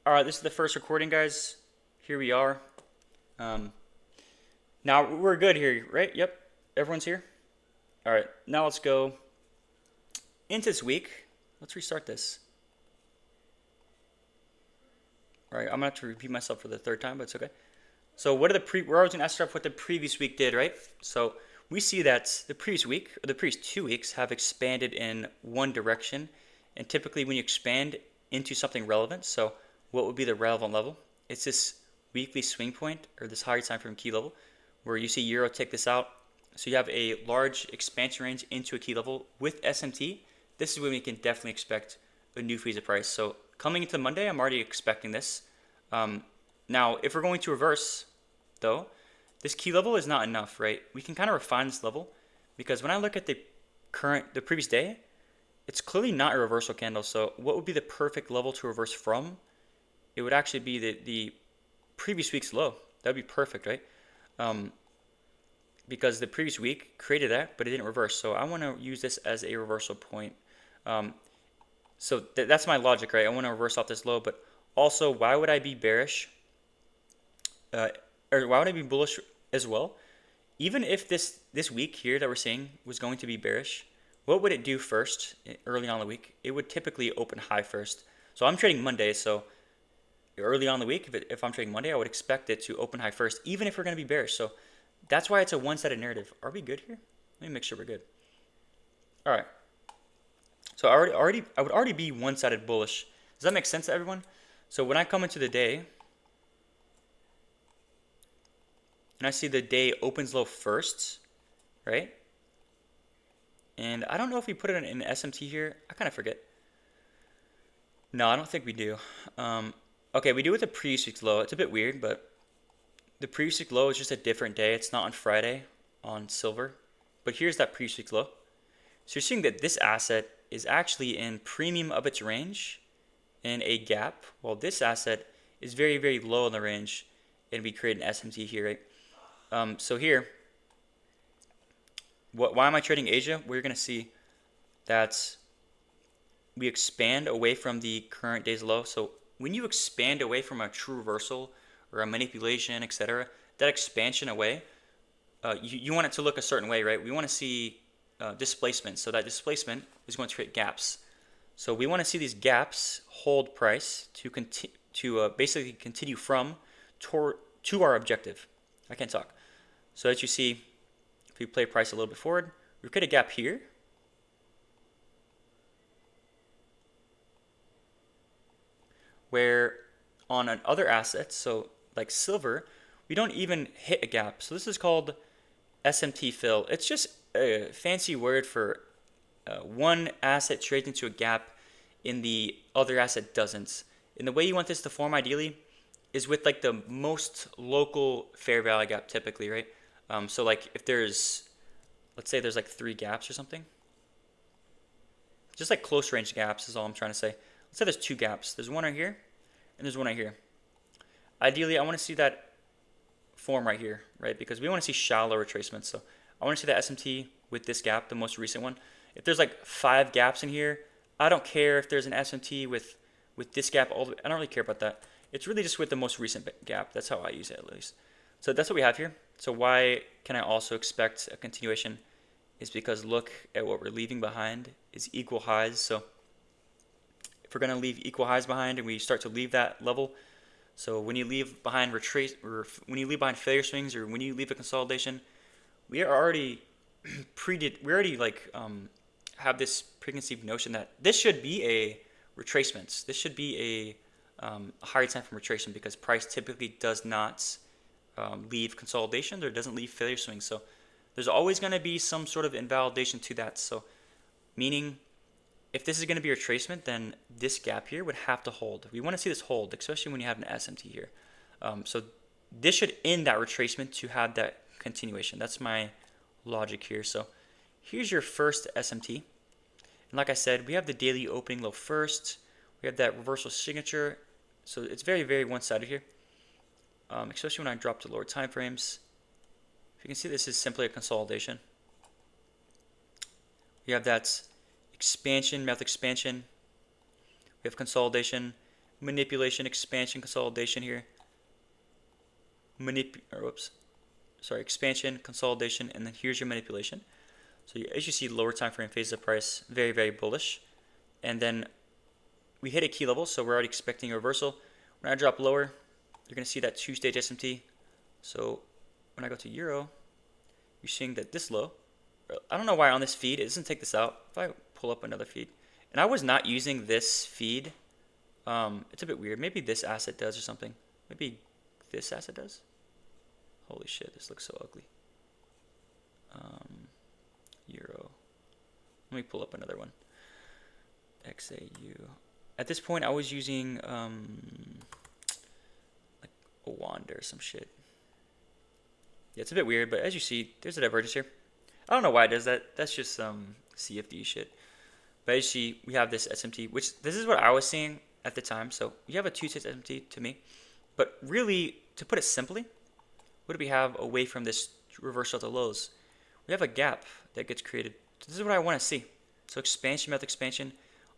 All right, this is the first recording, guys. Here we are. Um, Now we're good here, right? Yep, everyone's here. All right, now let's go into this week. Let's restart this. All right, I'm gonna have to repeat myself for the third time, but it's okay. So we're always gonna start what the previous week did, right? So we see that the previous week or the previous 2 weeks have expanded in one direction, and typically when you expand into something relevant, so what would be the relevant level? It's this weekly swing point or this higher time frame key level where you see Euro take this out. So you have a large expansion range into a key level with SMT. This is when we can definitely expect a new Visa price. So coming into Monday, I'm already expecting this. Now, if we're going to reverse, though, this key level is not enough, right? We can kind of refine this level because when I look at the previous day, it's clearly not a reversal candle. So what would be the perfect level to reverse from? It would actually be the previous week's low. That would be perfect, right? Because the previous week created that, but it didn't reverse. So I want to use this as a reversal point. So that's my logic, right? I want to reverse off this low, but also, why would I be bearish? Or why would I be bullish as well? Even if this week here that we're seeing was going to be bearish, what would it do first early on in the week? It would typically open high first. So I'm trading Monday, so early on in the week, if I'm trading Monday, I would expect it to open high first, even if we're going to be bearish. So that's why it's a one-sided narrative. Are we good here? Let me make sure we're good. All right. So I would already be one-sided bullish. Does that make sense to everyone? So when I come into the day and I see the day opens low first, right? And I don't know if we put it in SMT here. I kind of forget. No, I don't think we do. Okay, we do with the previous week's low. It's a bit weird, but the previous week low is just a different day. It's not on Friday on silver. But here's that previous week low. So you're seeing that this asset is actually in premium of its range in a gap, while this asset is very, very low in the range, and we create an SMT here, right? So here, why am I trading Asia? We're going to see that we expand away from the current day's low. So when you expand away from a true reversal or a manipulation, etc., that expansion away, you want it to look a certain way, right? We want to see displacement. So that displacement is going to create gaps. So we want to see these gaps hold price to basically continue from to our objective. I can't talk. So as you see, if we play price a little bit forward, we create a gap here. Where on other assets, so like silver, we don't even hit a gap. So this is called SMT fill. It's just a fancy word for one asset trades into a gap and the other asset doesn't. And the way you want this to form ideally is with like the most local fair value gap typically, right? So like if there's, let's say there's like 3 gaps or something. Just like close range gaps is all I'm trying to say. Let's say there's 2 gaps. There's one right here and there's one right here. Ideally, I want to see that form right here, right? Because we want to see shallow retracements. So I want to see the SMT with this gap, the most recent one. If there's like 5 gaps in here, I don't care if there's an SMT with this gap all the way. I don't really care about that. It's really just with the most recent gap. That's how I use it at least. So that's what we have here. So why can I also expect a continuation is because look at what we're leaving behind is equal highs. So if we're going to leave equal highs behind and we start to leave that level, so when you leave behind retrace, or when you leave behind failure swings, or when you leave a consolidation, we are already have this preconceived notion that this should be a retracements. This should be a higher time from retracement because price typically does not leave consolidation or doesn't leave failure swings. So there's always going to be some sort of invalidation to that. So meaning if this is going to be a retracement, then this gap here would have to hold. We want to see this hold, especially when you have an SMT here. So this should end that retracement to have that continuation. That's my logic here. So here's your first SMT. And like I said, we have the daily opening low first. We have that reversal signature. So it's very, very one-sided here, especially when I drop to lower time frames. If you can see, this is simply a consolidation. We have that expansion, mouth expansion. We have consolidation, manipulation, expansion, consolidation here. Expansion, consolidation, and then here's your manipulation. So as you see, lower time frame phase of price, very, very bullish. And then we hit a key level, so we're already expecting a reversal. When I drop lower, you're going to see that two-stage SMT. So when I go to Euro, you're seeing that this low, I don't know why on this feed, it doesn't take this out. If I pull up another feed, and I was not using this feed, it's a bit weird. Maybe this asset does or something. Maybe this asset does. Holy shit, this looks so ugly. Euro. Let me pull up another one. XAU. At this point, I was using like a wand or some shit. Yeah, it's a bit weird, but as you see, there's a divergence here. I don't know why it does that. That's just some CFD shit. But as you see, we have this SMT, which this is what I was seeing at the time. So we have a two-stage SMT to me. But really, to put it simply, what do we have away from this reversal to lows? We have a gap that gets created. So this is what I want to see. So expansion, method expansion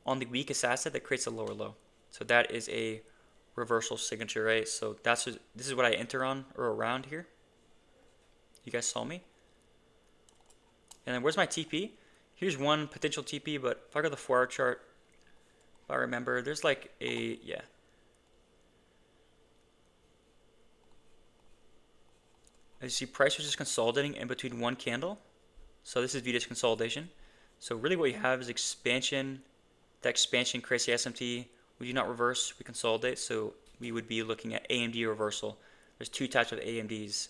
on the weakest asset that creates a lower low. So that is a reversal signature, right? So this is what I enter on or around here. You guys saw me. And then where's my TP? Here's one potential TP, but if I go to the 4-hour chart, if I remember, there's like a, yeah. As you see, price was just consolidating in between one candle. So this is viewed as consolidation. So really what you have is expansion. That expansion creates the SMT. We do not reverse, we consolidate. So we would be looking at AMD reversal. There's two types of AMDs.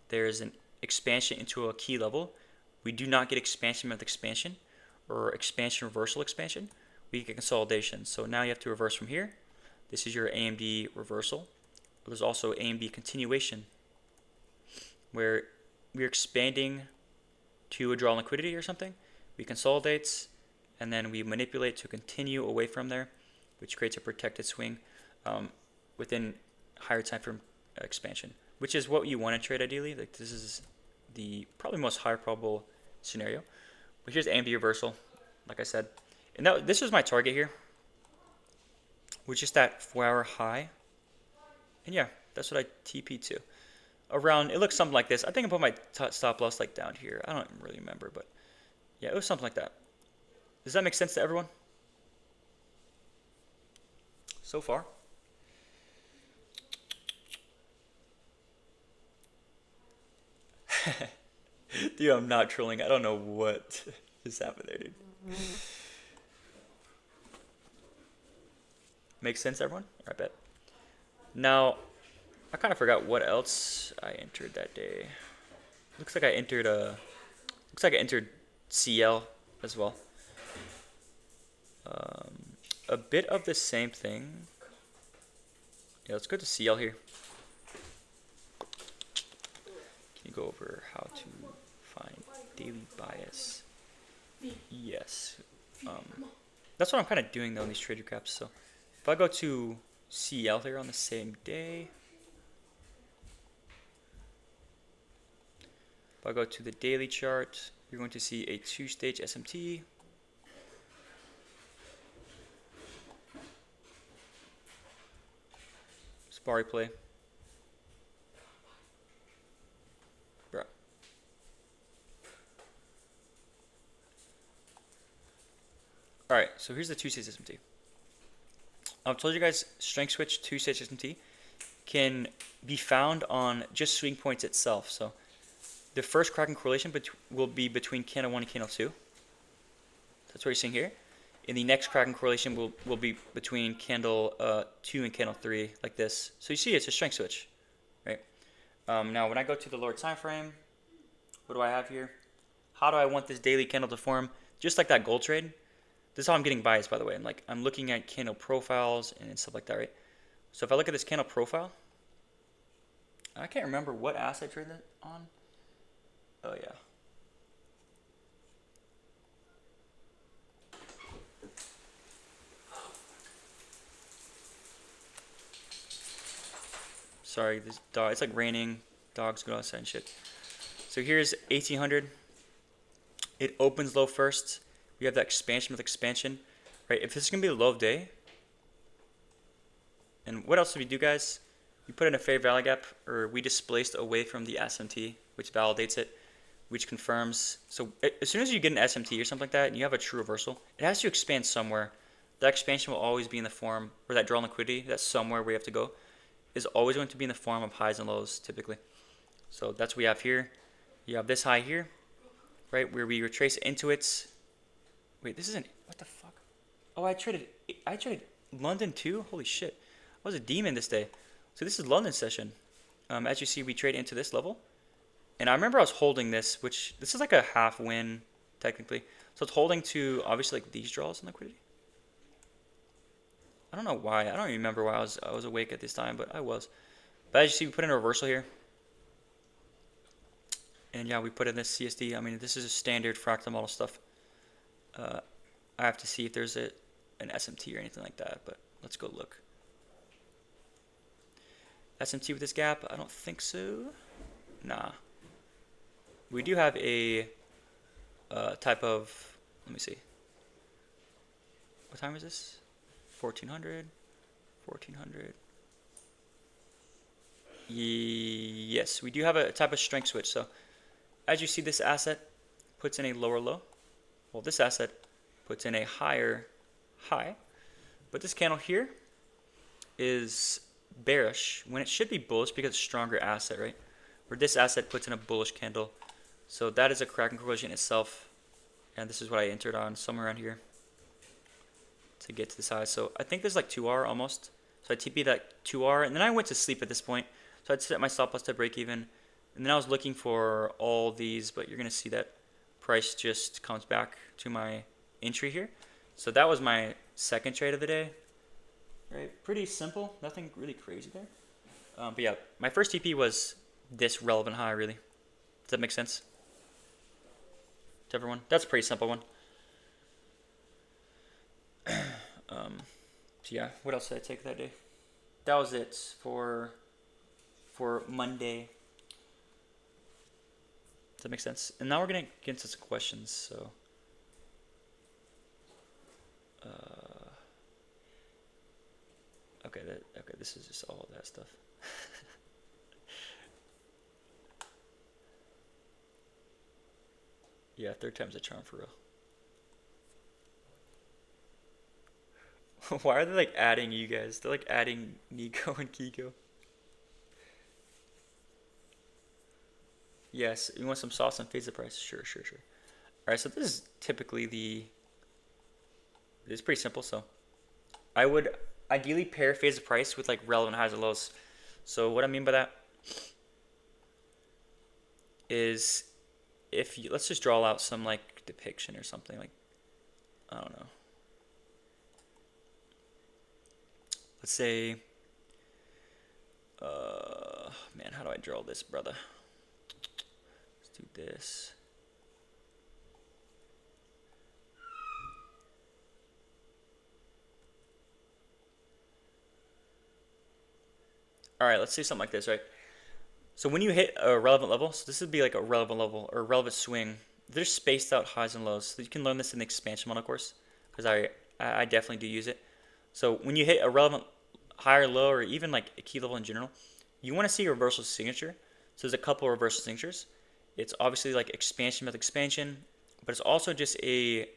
There's an expansion into a key level. We do not get expansion with expansion or expansion reversal expansion. We get consolidation. So now you have to reverse from here. This is your AMD reversal. There's also AMD continuation, where we're expanding to a draw on liquidity or something. We consolidate, and then we manipulate to continue away from there, which creates a protected swing within higher time frame expansion, which is what you want to trade ideally. Like this is the probably most high probable scenario. But here's AMD reversal, like I said. And this was my target here, which is that 4-hour high. And yeah, that's what I TP to. Around, it looks something like this. I think I put my stop loss like down here. I don't really remember, but yeah, it was something like that. Does that make sense to everyone? So far? Dude, I'm not trolling. I don't know what just happened there, dude. Makes sense, everyone? I bet. Now, I kind of forgot what else I entered that day. Looks like I entered CL as well. A bit of the same thing. Yeah, let's go to CL here. Can you go over how to find daily bias? Yes. That's what I'm kind of doing though in these trader caps. So if I go to CL here on the same day, if I go to the daily chart, you're going to see a two-stage SMT. Spari play. Bruh. Alright, so here's the two-stage SMT. I've told you guys strength switch two-stage SMT can be found on just swing points itself. So the first cracking correlation will be between candle 1 and candle 2. That's what you're seeing here. And the next cracking correlation will be between candle 2 and candle 3, like this. So you see it's a strength switch, right? Now when I go to the lower time frame, what do I have here? How do I want this daily candle to form? Just like that gold trade. This is how I'm getting biased, by the way. I'm looking at candle profiles and stuff like that, right? So if I look at this candle profile, I can't remember what asset I traded on. Oh yeah. Sorry, this dog. It's like raining. Dogs go outside and shit. So here's 1800. It opens low first. We have that expansion with expansion, right? If this is gonna be a low day, And what else do we do, guys? We put in a fair value gap, or we displaced away from the SMT, which validates it, which confirms. So as soon as you get an SMT or something like that, and you have a true reversal, it has to expand somewhere. That expansion will always be in the form, or that draw on liquidity, that's somewhere where you have to go, is always going to be in the form of highs and lows, typically. So that's what we have here. You have this high here, right, where we retrace into it. Wait, this isn't, what the fuck? Oh, I traded London too? Holy shit. I was a demon this day. So this is London session. As you see, we trade into this level. And I remember I was holding this, which this is like a half win, technically. So it's holding to, obviously, like these draws in liquidity. I don't know why. I don't even remember why I was awake at this time, but I was. But as you see, we put in a reversal here. And yeah, we put in this CSD. I mean, this is a standard fractal model stuff. I have to see if there's an SMT or anything like that, but let's go look. SMT with this gap? I don't think so. Nah. We do have a type of, let me see. What time is this? 1400. 1400. Yes, we do have a type of strength switch. So as you see, this asset puts in a lower low. Well, this asset puts in a higher high. But this candle here is bearish when it should be bullish because it's a stronger asset, right? Where this asset puts in a bullish candle. So that is a cracking correlation itself. And this is what I entered on somewhere around here to get to this high. So I think there's like 2R almost. So I TP'd that 2R and then I went to sleep at this point. So I'd set my stop loss to break even. And then I was looking for all these, but you're going to see that price just comes back to my entry here. So that was my second trade of the day. Right, pretty simple, nothing really crazy there. But yeah, my first TP was this relevant high, really. Does that make sense to everyone? That's a pretty simple one. So yeah, what else did I take that day? That was it for Monday. Does that make sense? And now we're gonna get into some questions. So. Okay, this is just all that stuff. Yeah, third time's a charm for real. Why are they like adding you guys? They're like adding Nico and Kiko. Yes, you want some sauce and phase the price? Sure. Alright, so this is typically it's pretty simple, so I would ideally pair phase the price with like relevant highs and lows. So what I mean by that is if you, let's just draw out some like depiction or something, like, I don't know. Let's say, man, how do I draw this, brother? Let's do this. All right, let's say something like this, right? So when you hit a relevant level, so this would be like a relevant level or a relevant swing, there's spaced out highs and lows. So you can learn this in the expansion model course because I definitely do use it. So when you hit a relevant high or low or even like a key level in general, you want to see a reversal signature. So there's a couple of reversal signatures. It's obviously like expansion with expansion, but it's also just a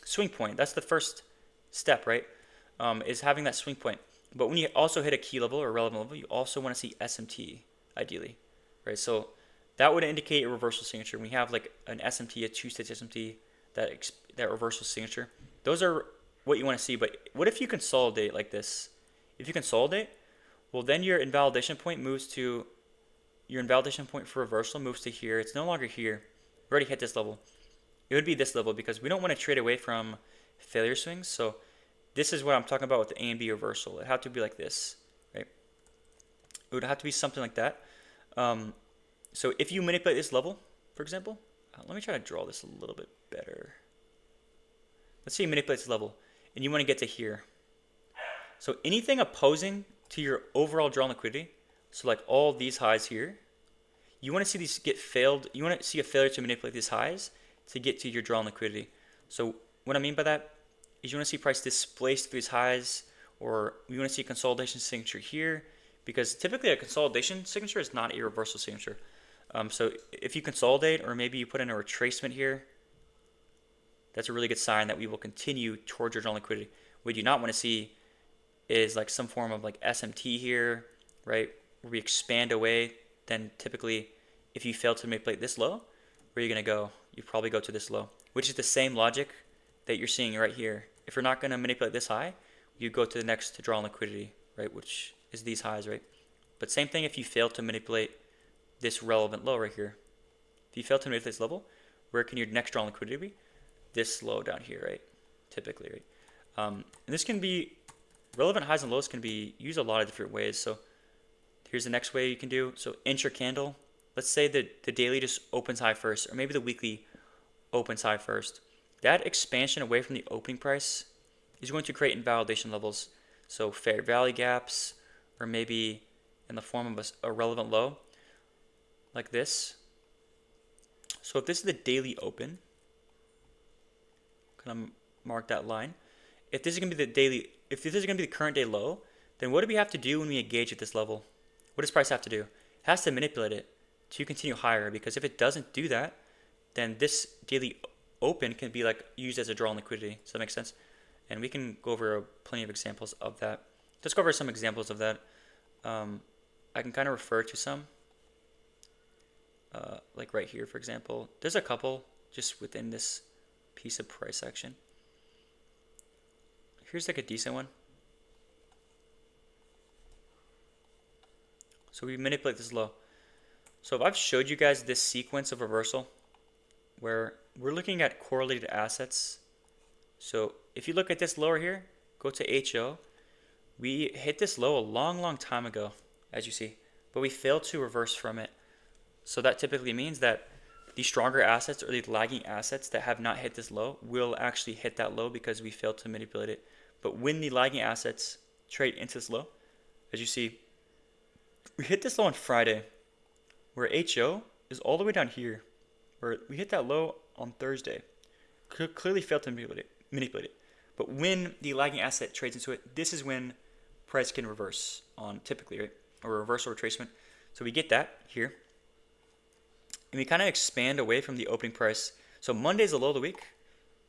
swing point. That's the first step, right? Is having that swing point. But when you also hit a key level or relevant level, you also want to see SMT, ideally, right? So that would indicate a reversal signature. When you have like an SMT, a two-stage SMT, that reversal signature, those are what you want to see. But what if you consolidate like this? If you consolidate, well, then your invalidation point for reversal moves to here. It's no longer here. We already hit this level. It would be this level because we don't want to trade away from failure swings. So this is what I'm talking about with the A and B reversal. It had to be like this, right? It would have to be something like that. So if you manipulate this level, for example, let me try to draw this a little bit better. Let's say you manipulate this level, and you want to get to here. So anything opposing to your overall drawn liquidity, so like all these highs here, you want to see these get failed. You want to see a failure to manipulate these highs to get to your drawn liquidity. So what I mean by that is you want to see price displaced through these highs or we want to see a consolidation signature here, because typically a consolidation signature is not a reversal signature. So if you consolidate, or maybe you put in a retracement here, that's a really good sign that we will continue towards your drawn liquidity. What you do not want to see is like some form of like SMT here, right? Where we expand away. Then typically, if you fail to manipulate this low, where are you going to go? You probably go to this low, which is the same logic that you're seeing right here. If you're not going to manipulate this high, you go to the next to draw on liquidity, right? Which is these highs, right? But same thing if you fail to manipulate this relevant low right here. If you fail to manipulate this level, where can your next draw on liquidity be? This low down here, right? Typically, right? And this can be, relevant highs and lows can be used a lot of different ways. So here's the next way you can do. So intra-candle, let's say that the daily just opens high first, or maybe the weekly opens high first. That expansion away from the opening price is going to create invalidation levels. So fair value gaps, or maybe in the form of a relevant low, like this. So if this is the daily open, kind of mark that line. If this is going to be the daily, if this is going to be the current day low, then what do we have to do when we engage at this level? What does price have to do? It has to manipulate it to continue higher, because if it doesn't do that, then this daily open can be like used as a draw on liquidity. Does that make sense? And we can go over plenty of examples of that. Let's go over some examples of that. I can kind of refer to some, like right here, for example. There's a couple just within this piece of price action. Here's like a decent one. So we manipulate this low. So if I've showed you guys this sequence of reversal where we're looking at correlated assets. So if you look at this lower here, go to HO. We hit this low a long time ago, as you see, but we failed to reverse from it. So that typically means that the stronger assets, or the lagging assets that have not hit this low, will actually hit that low because we failed to manipulate it. But when the lagging assets trade into this low, as you see, we hit this low on Friday, where HO is all the way down here, where we hit that low on Thursday. Clearly failed to manipulate it. But when the lagging asset trades into it, this is when price can reverse on, typically, right? Or reversal retracement. So we get that here. And we kind of expand away from the opening price. So Monday's the low of the week.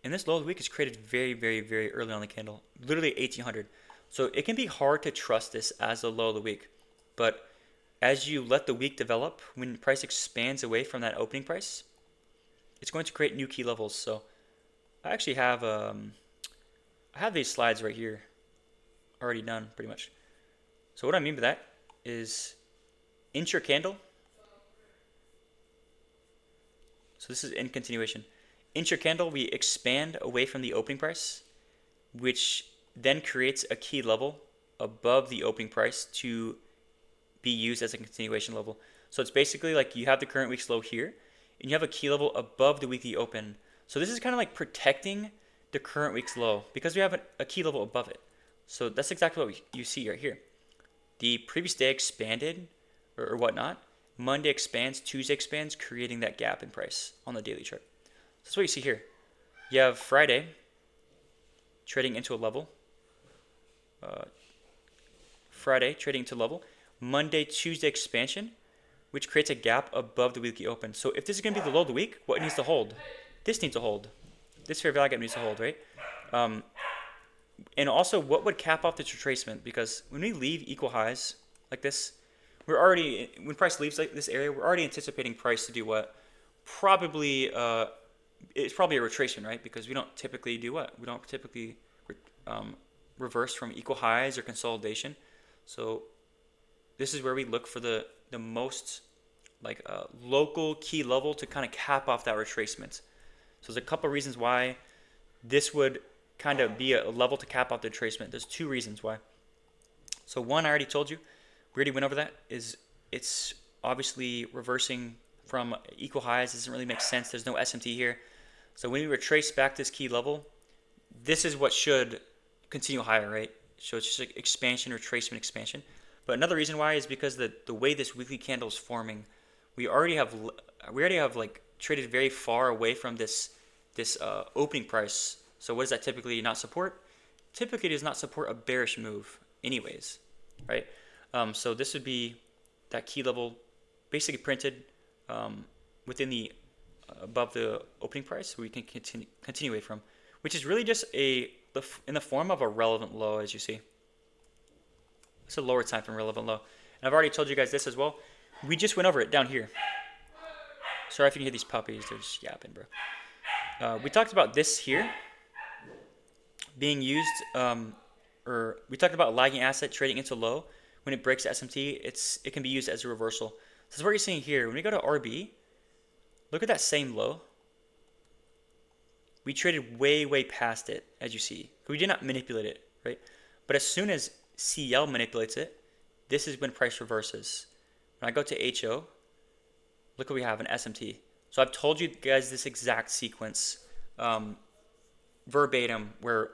And this low of the week is created very early on the candle. Literally 1800. So it can be hard to trust this as a low of the week. But as you let the week develop, when price expands away from that opening price, it's going to create new key levels. So I actually have I have these slides right here already done pretty much. So what I mean by that is intra-candle. So this is in continuation. Intra-candle, we expand away from the opening price, which then creates a key level above the opening price to be used as a continuation level. So it's basically like you have the current week's low here, and you have a key level above the weekly open. So this is kind of like protecting the current week's low because we have a key level above it. So that's exactly what you see right here. The previous day expanded or whatnot. Monday expands, Tuesday expands, creating that gap in price on the daily chart. So that's what you see here. You have Friday trading into a level. Friday trading into level. Monday, Tuesday expansion, which creates a gap above the weekly open. So if this is going to be the low of the week, what needs to hold? This needs to hold. This fair value gap needs to hold, right? And also, what would cap off this retracement? Because when we leave equal highs like this, we're already, when price leaves like this area, we're already anticipating price to do what? Probably, it's probably a retracement, right? Because we don't typically do what? We don't typically reverse from equal highs or consolidation. So this is where we look for the most like local key level to kind of cap off that retracement. So there's a couple of reasons why this would kind of be a level to cap off the retracement. There's two reasons why. So one, I already told you, we already went over that, is it's obviously reversing from equal highs. It doesn't really make sense. There's no SMT here. So when we retrace back this key level, this is what should continue higher, right? So it's just like expansion, retracement, expansion. But another reason why is because the way this weekly candle is forming, we already have like traded very far away from this opening price. So what does that typically not support? typically does not support a bearish move anyways, right? So this would be that key level basically printed within the above the opening price we can continue away from, which is really just in the form of a relevant low, as you see. It's a lower time frame relevant low. And I've already told you guys this as well. We just went over it down here. Sorry if you can hear these puppies. They're just yapping, bro. We talked about this here being used, or we talked about lagging asset trading into low. When it breaks the SMT, it can be used as a reversal. This is what you're seeing here. When we go to RB, look at that same low. We traded way past it, as you see. We did not manipulate it, right? But as soon as CL manipulates it, this is when price reverses. When I go to HO, look what we have, an SMT. So I've told you guys this exact sequence verbatim, where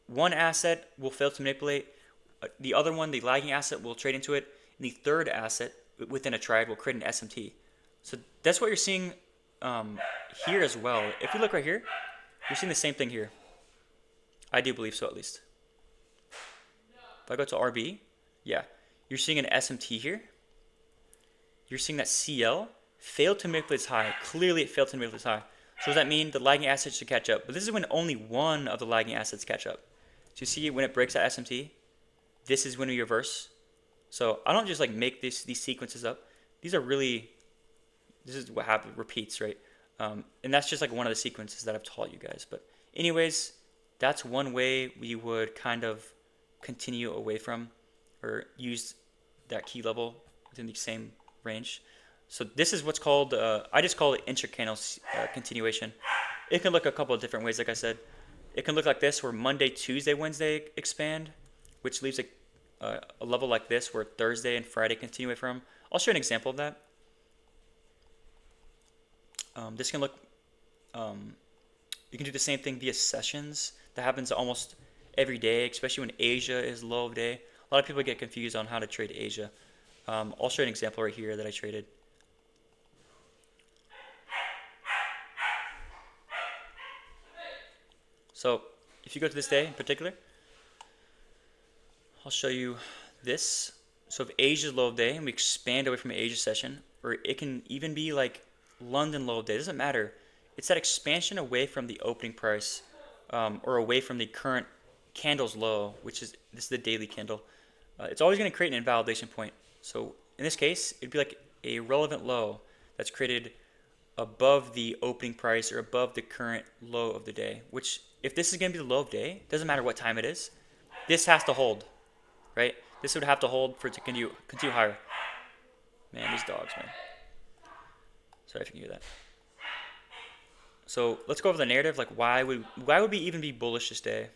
one asset will fail to manipulate, the other one, the lagging asset, will trade into it, and the third asset within a triad will create an SMT. So that's what you're seeing here as well. If you look right here, you're seeing the same thing here. I do believe so, at least. If I go to RB, yeah, you're seeing an SMT here. You're seeing that CL failed to manipulate its high. Clearly, it failed to manipulate its high. So does that mean the lagging assets should catch up? But this is when only one of the lagging assets catch up. So you see when it breaks that SMT, this is when we reverse. So I don't just like make these sequences up. These are really, this is what happens, repeats, right? And that's just like one of the sequences that I've taught you guys. But anyways, that's one way we would kind of continue away from or use that key level within the same range. So this is what's called, I just call it intra-candle continuation. It can look a couple of different ways, like I said. It can look like this, where Monday, Tuesday, Wednesday expand, which leaves a level like this, where Thursday and Friday continue away from. I'll show you an example of that. This can look, you can do the same thing via sessions. That happens almost every day, especially when Asia is low of day. A lot of people get confused on how to trade Asia. I'll show you an example right here that I traded. So if you go to this day in particular, I'll show you this. So if Asia is low of day and we expand away from an Asia session, or it can even be like London low of day, it doesn't matter. It's that expansion away from the opening price, or away from the current candle's low, which is, this is the daily candle. It's always going to create an invalidation point. So in this case, it'd be like a relevant low that's created above the opening price or above the current low of the day, which if this is going to be the low of day, doesn't matter what time it is, this has to hold, right? This would have to hold for it to continue higher. Man, these dogs, man. Sorry if you can hear that. So let's go over the narrative. Like, why would we even be bullish this day?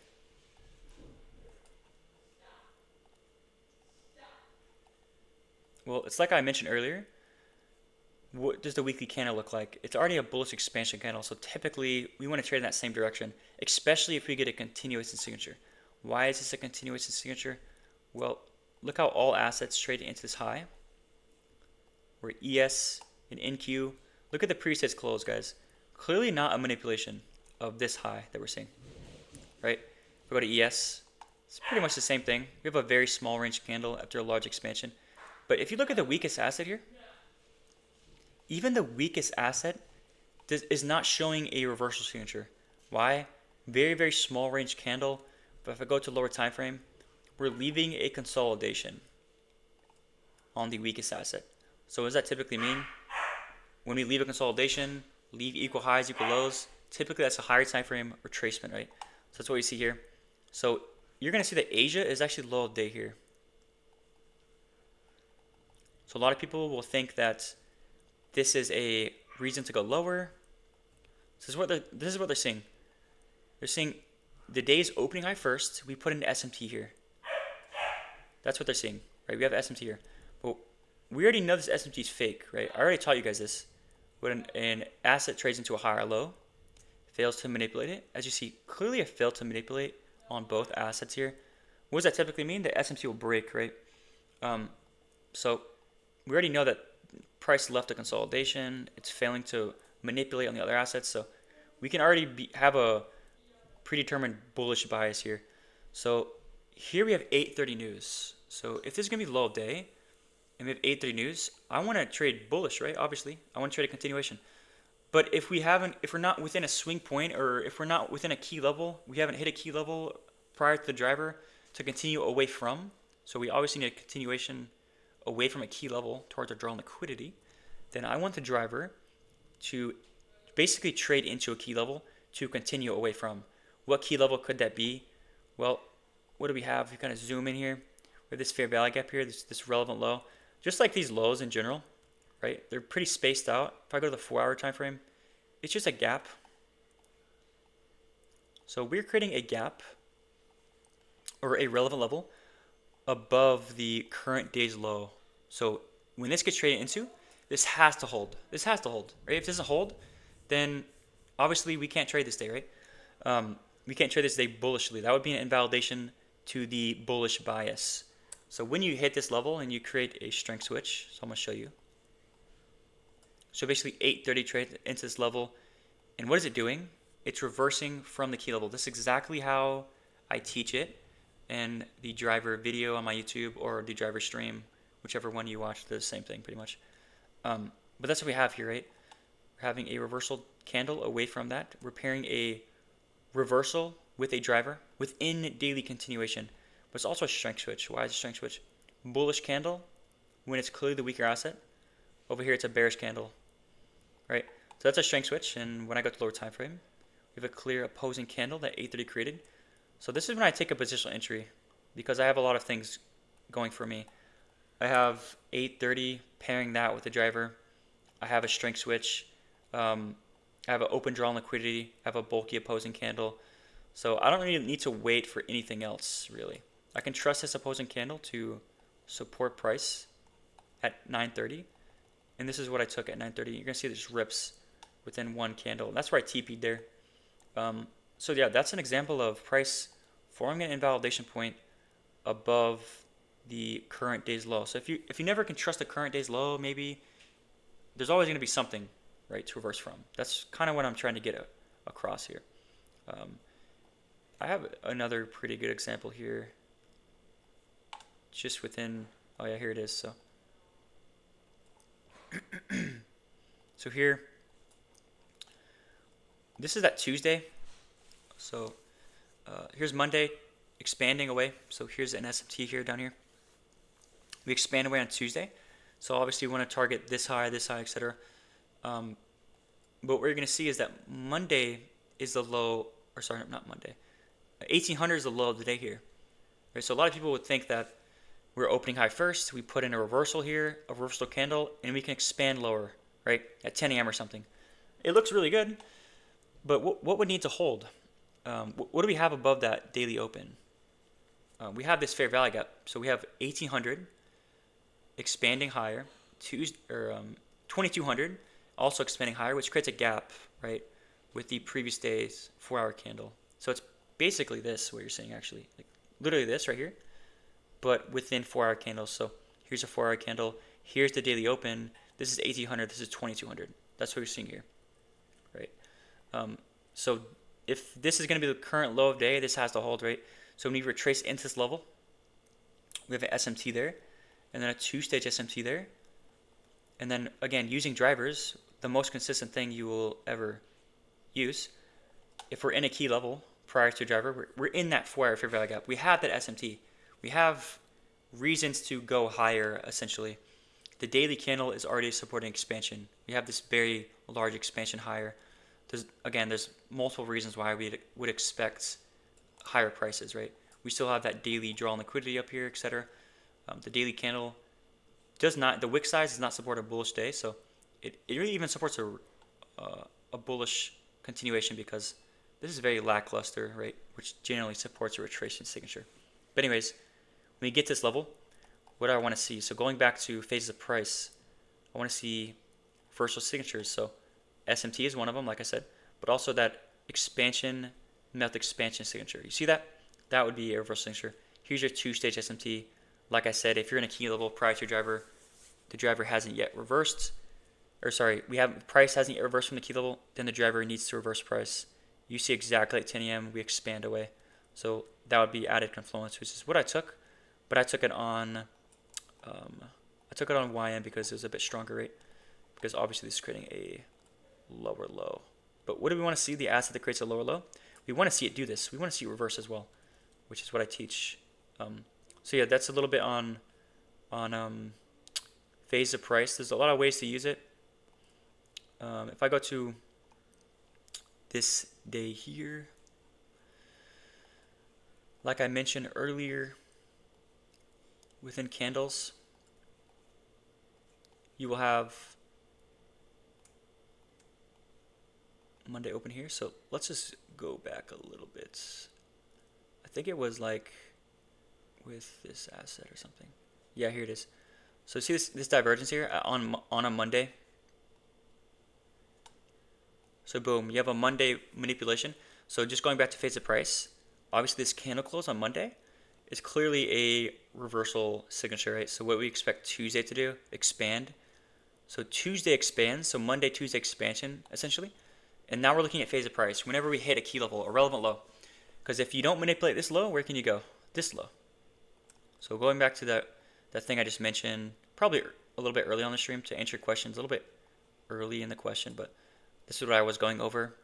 Well, it's like I mentioned earlier. What does the weekly candle look like? It's already a bullish expansion candle, so typically we want to trade in that same direction, especially if we get a continuation signature. Why is this a continuation signature? Well, look how all assets trade into this high. Where ES and NQ, look at the preset close, guys. Clearly not a manipulation of this high that we're seeing, right? If we go to ES, it's pretty much the same thing. We have a very small range candle after a large expansion. But if you look at the weakest asset here, even the weakest asset is not showing a reversal signature. Why? Very small range candle. But if I go to lower time frame, we're leaving a consolidation on the weakest asset. So what does that typically mean? When we leave a consolidation, leave equal highs, equal lows, typically that's a higher time frame retracement, right? So that's what you see here. So you're going to see that Asia is actually low of day here. So a lot of people will think that this is a reason to go lower. This is what they're seeing. They're seeing the day's opening high first. We put in SMT here. That's what they're seeing, right? We have SMT here. But we already know this SMT is fake, right? I already taught you guys this. When an asset trades into a higher low, fails to manipulate it. As you see, clearly it failed to manipulate on both assets here. What does that typically mean? The SMT will break, right? So we already know that price left a consolidation. It's failing to manipulate on the other assets. So we can already have a predetermined bullish bias here. So here we have 8:30 news. So if this is gonna be low of day and we have 8:30 news, I want to trade bullish, right? Obviously, I want to trade a continuation. But if we're not within a swing point, or if we're not within a key level, we haven't hit a key level prior to the driver to continue away from. So we obviously need a continuation away from a key level towards our draw on liquidity. Then I want the driver to basically trade into a key level to continue away from. What key level could that be? Well, what do we have? We kind of zoom in here. We have this fair value gap here, this relevant low. Just like these lows in general, right? They're pretty spaced out. If I go to the 4-hour time frame, it's just a gap. So we're creating a gap or a relevant level above the current day's low. So when this gets traded into, this has to hold. This has to hold, right? If it doesn't hold, then obviously we can't trade this day, right? We can't trade this day bullishly. That would be an invalidation to the bullish bias. So when you hit this level and you create a strength switch, so I'm going to show you. So basically 8:30 trade into this level. And what is it doing? It's reversing from the key level. This is exactly how I teach it in the driver video on my YouTube or the driver stream, whichever one you watch, the same thing pretty much. But that's what we have here, right? We're having a reversal candle away from that. We're pairing a reversal with a driver within daily continuation. But it's also a strength switch. Why is it a strength switch? Bullish candle when it's clearly the weaker asset. Over here it's a bearish candle, right? So that's a strength switch, and when I go to lower time frame, we have a clear opposing candle that 8:30 created. So this is when I take a positional entry because I have a lot of things going for me. I have 8:30 pairing that with the driver. I have a strength switch. I have an open draw on liquidity. I have a bulky opposing candle. So I don't really need to wait for anything else, really. I can trust this opposing candle to support price at 9:30. And this is what I took at 9:30. You're going to see this rips within one candle. That's where I TP'd there. So yeah, that's an example of price forming an invalidation point above the current day's low. So if you never can trust the current day's low, maybe there's always going to be something, right, to reverse from. That's kind of what I'm trying to get across here. I have another pretty good example here. Just within, oh yeah, here it is. So here, this is that Tuesday. So here's Monday, expanding away. So here's an SMT here down here. We expand away on Tuesday. So obviously we want to target this high, etc. But what we're going to see is that Monday is the low, or sorry, not Monday. 1800 is the low of the day here. Right? So a lot of people would think that we're opening high first, we put in a reversal here, a reversal candle, and we can expand lower, right, at 10 a.m. or something. It looks really good, but what would need to hold? What do we have above that daily open? We have this fair value gap. So we have 1800 expanding higher, 2200 also expanding higher, which creates a gap, right, with the previous day's 4-hour candle. So it's basically this, what you're seeing actually, like literally this right here, but within 4-hour candles. So here's a 4-hour candle. Here's the daily open. This is 1800. This is 2200. That's what you're seeing here, right? So if this is going to be the current low of day, this has to hold, right? So when we retrace into this level, we have an SMT there, and then a 2-stage SMT there. And then again, using drivers, the most consistent thing you will ever use. If we're in a key level prior to driver, we're in that 4-hour fair value gap. We have that SMT. We have reasons to go higher, essentially. The daily candle is already supporting expansion. We have this very large expansion higher. There's multiple reasons why we would expect higher prices, right? We still have that daily draw on liquidity up here, etc. The daily candle does not, the wick size does not support a bullish day, so it really even supports a bullish continuation because this is very lackluster, right? Which generally supports a retracement signature. But anyways, when we get to this level, what do I want to see? So going back to phases of price, I want to see reversal signatures. So SMT is one of them, like I said, but also that expansion, method expansion signature. You see that? That would be a reversal signature. Here's your 2-stage SMT. Like I said, if you're in a key level prior to driver, the driver hasn't yet reversed, or sorry, price hasn't yet reversed from the key level, then the driver needs to reverse price. You see exactly at 10 a.m. we expand away. So that would be added confluence, which is what I took, but I took it on YM because it was a bit stronger rate, because obviously this is creating a lower low. But what do we want to see? The asset that creates a lower low, we want to see it do this. We want to see it reverse as well, which is what I teach. So yeah, that's a little bit on phase of price. There's a lot of ways to use it. If I go to this day here, like I mentioned earlier, within candles, you will have Monday open here. So let's just go back a little bit. I think it was like with this asset or something. Yeah, here it is. So see this divergence here on a Monday. So boom, you have a Monday manipulation. So just going back to phase of price, obviously this candle close on Monday is clearly a reversal signature, right? So what we expect Tuesday to do, expand. So Tuesday expands, so Monday, Tuesday expansion essentially. And now we're looking at phase of price whenever we hit a key level, a relevant low. Because if you don't manipulate this low, where can you go? This low. So going back to that thing I just mentioned, probably a little bit early on the stream to answer your questions, a little bit early in the question, but this is what I was going over.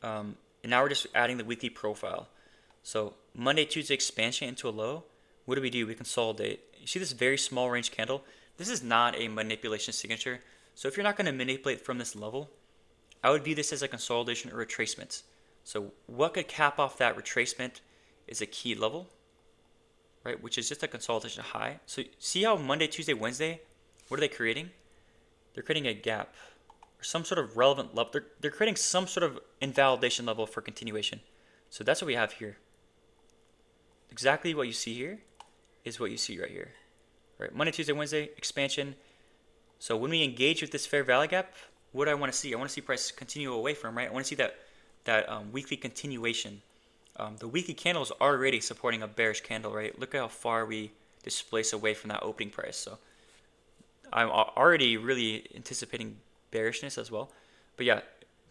And now we're just adding the weekly profile. So Monday, Tuesday expansion into a low. What do? We consolidate. You see this very small range candle? This is not a manipulation signature. So if you're not going to manipulate from this level, I would view this as a consolidation or retracement. So what could cap off that retracement is a key level, right? Which is just a consolidation high. So see how Monday, Tuesday, Wednesday, what are they creating? They're creating a gap or some sort of relevant level. They're creating some sort of invalidation level for continuation. So that's what we have here. Exactly what you see here is what you see right here. Right? Monday, Tuesday, Wednesday, expansion. So when we engage with this fair value gap, what do I want to see? I want to see price continue away from, right? I want to see that weekly continuation. The weekly candle is already supporting a bearish candle, right? Look at how far we displace away from that opening price. So I'm already really anticipating bearishness as well. But yeah,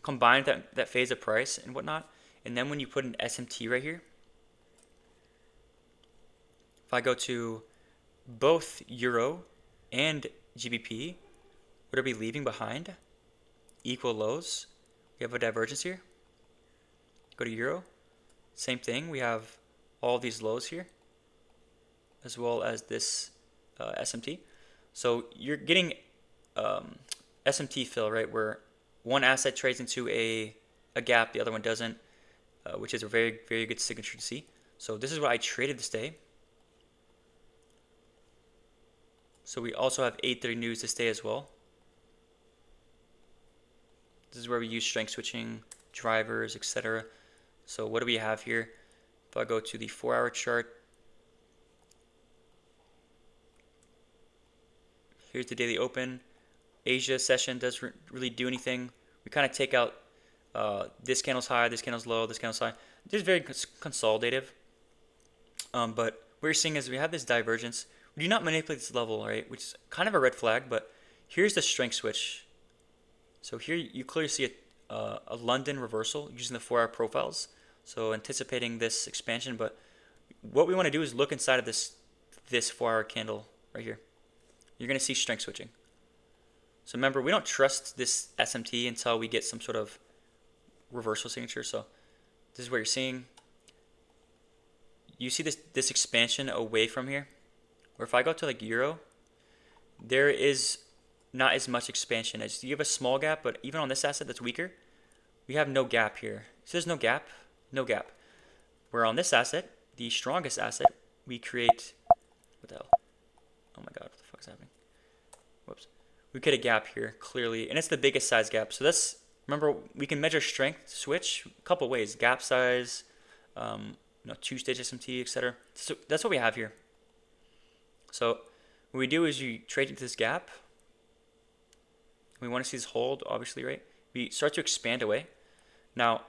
combine that phase of price and whatnot. And then when you put an SMT right here, if I go to both Euro and GBP, what are we leaving behind? Equal lows. We have a divergence here. Go to Euro. Same thing. We have all these lows here, as well as this SMT. So you're getting SMT fill, right, where one asset trades into a gap, the other one doesn't, which is a very, very good signature to see. So this is what I traded this day. So we also have 8:30 news this day as well. This is where we use strength switching, drivers, etc. So what do we have here? If I go to the 4-hour chart, here's the daily open. Asia session doesn't really do anything. We kind of take out this candle's high, this candle's low, this candle's high. This is very consolidative. But what you're seeing is we have this divergence. We do not manipulate this level, right? Which is kind of a red flag, but here's the strength switch. So here you clearly see a London reversal using the 4-hour profiles. So anticipating this expansion, but what we want to do is look inside of this 4-hour candle right here. You're going to see strength switching. So remember, we don't trust this SMT until we get some sort of reversal signature. So this is what you're seeing. You see this expansion away from here. Or if I go to like Euro, there is not as much expansion. As you have a small gap, but even on this asset that's weaker, we have no gap here. So there's no gap, no gap. Where on this asset, the strongest asset, we create, what the hell? Oh my god, what the fuck is happening? Whoops. We create a gap here, clearly, and it's the biggest size gap. So that's, remember, we can measure strength switch a couple ways. Gap size, 2-stage SMT, etc. So that's what we have here. So what we do is you trade into this gap. We want to see this hold, obviously, right? We start to expand away. Now,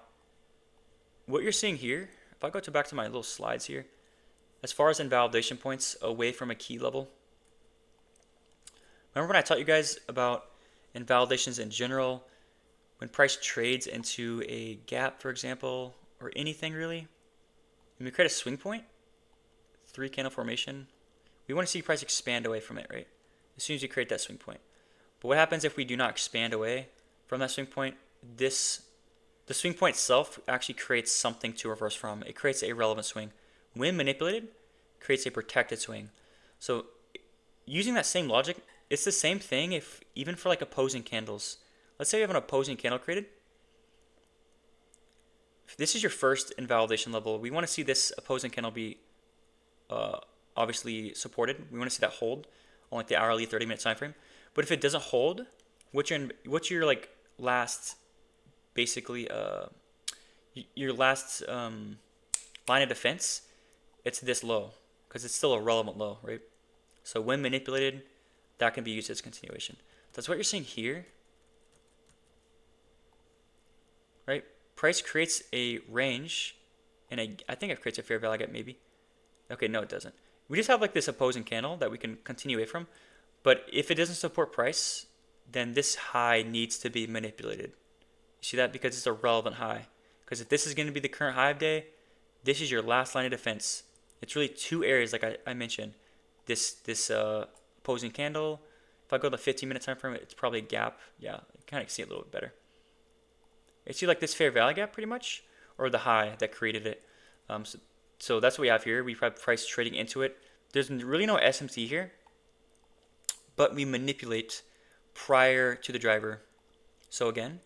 what you're seeing here, if I go back to my little slides here, as far as invalidation points away from a key level, remember when I taught you guys about invalidations in general, when price trades into a gap, for example, or anything really? When we create a swing point, 3 candle formation, we want to see price expand away from it, right? As soon as you create that swing point. But what happens if we do not expand away from that swing point? The swing point itself actually creates something to reverse from. It creates a relevant swing. When manipulated, creates a protected swing. So using that same logic, it's the same thing if even for like opposing candles. Let's say we have an opposing candle created. If this is your first invalidation level, we want to see this opposing candle be obviously supported. We want to see that hold on like the hourly 30-minute time frame. But if it doesn't hold, what's your like last basically your last line of defense? It's this low because it's still a relevant low, right? So when manipulated, that can be used as continuation. That's what you're seeing here, right? Price creates a range, and I think it creates a fair value gap maybe. Okay, no, it doesn't. We just have like this opposing candle that we can continue away from. But if it doesn't support price, then this high needs to be manipulated. You see that? Because it's a relevant high. Because if this is going to be the current high of day, this is your last line of defense. It's really two areas like I mentioned. This opposing candle. If I go to the 15-minute time frame, it's probably a gap. Yeah, you kind of see it a little bit better. You see like this fair value gap pretty much, or the high that created it. So that's what we have here. We have price trading into it. There's really no SMT here, but we manipulate prior to the driver. So again,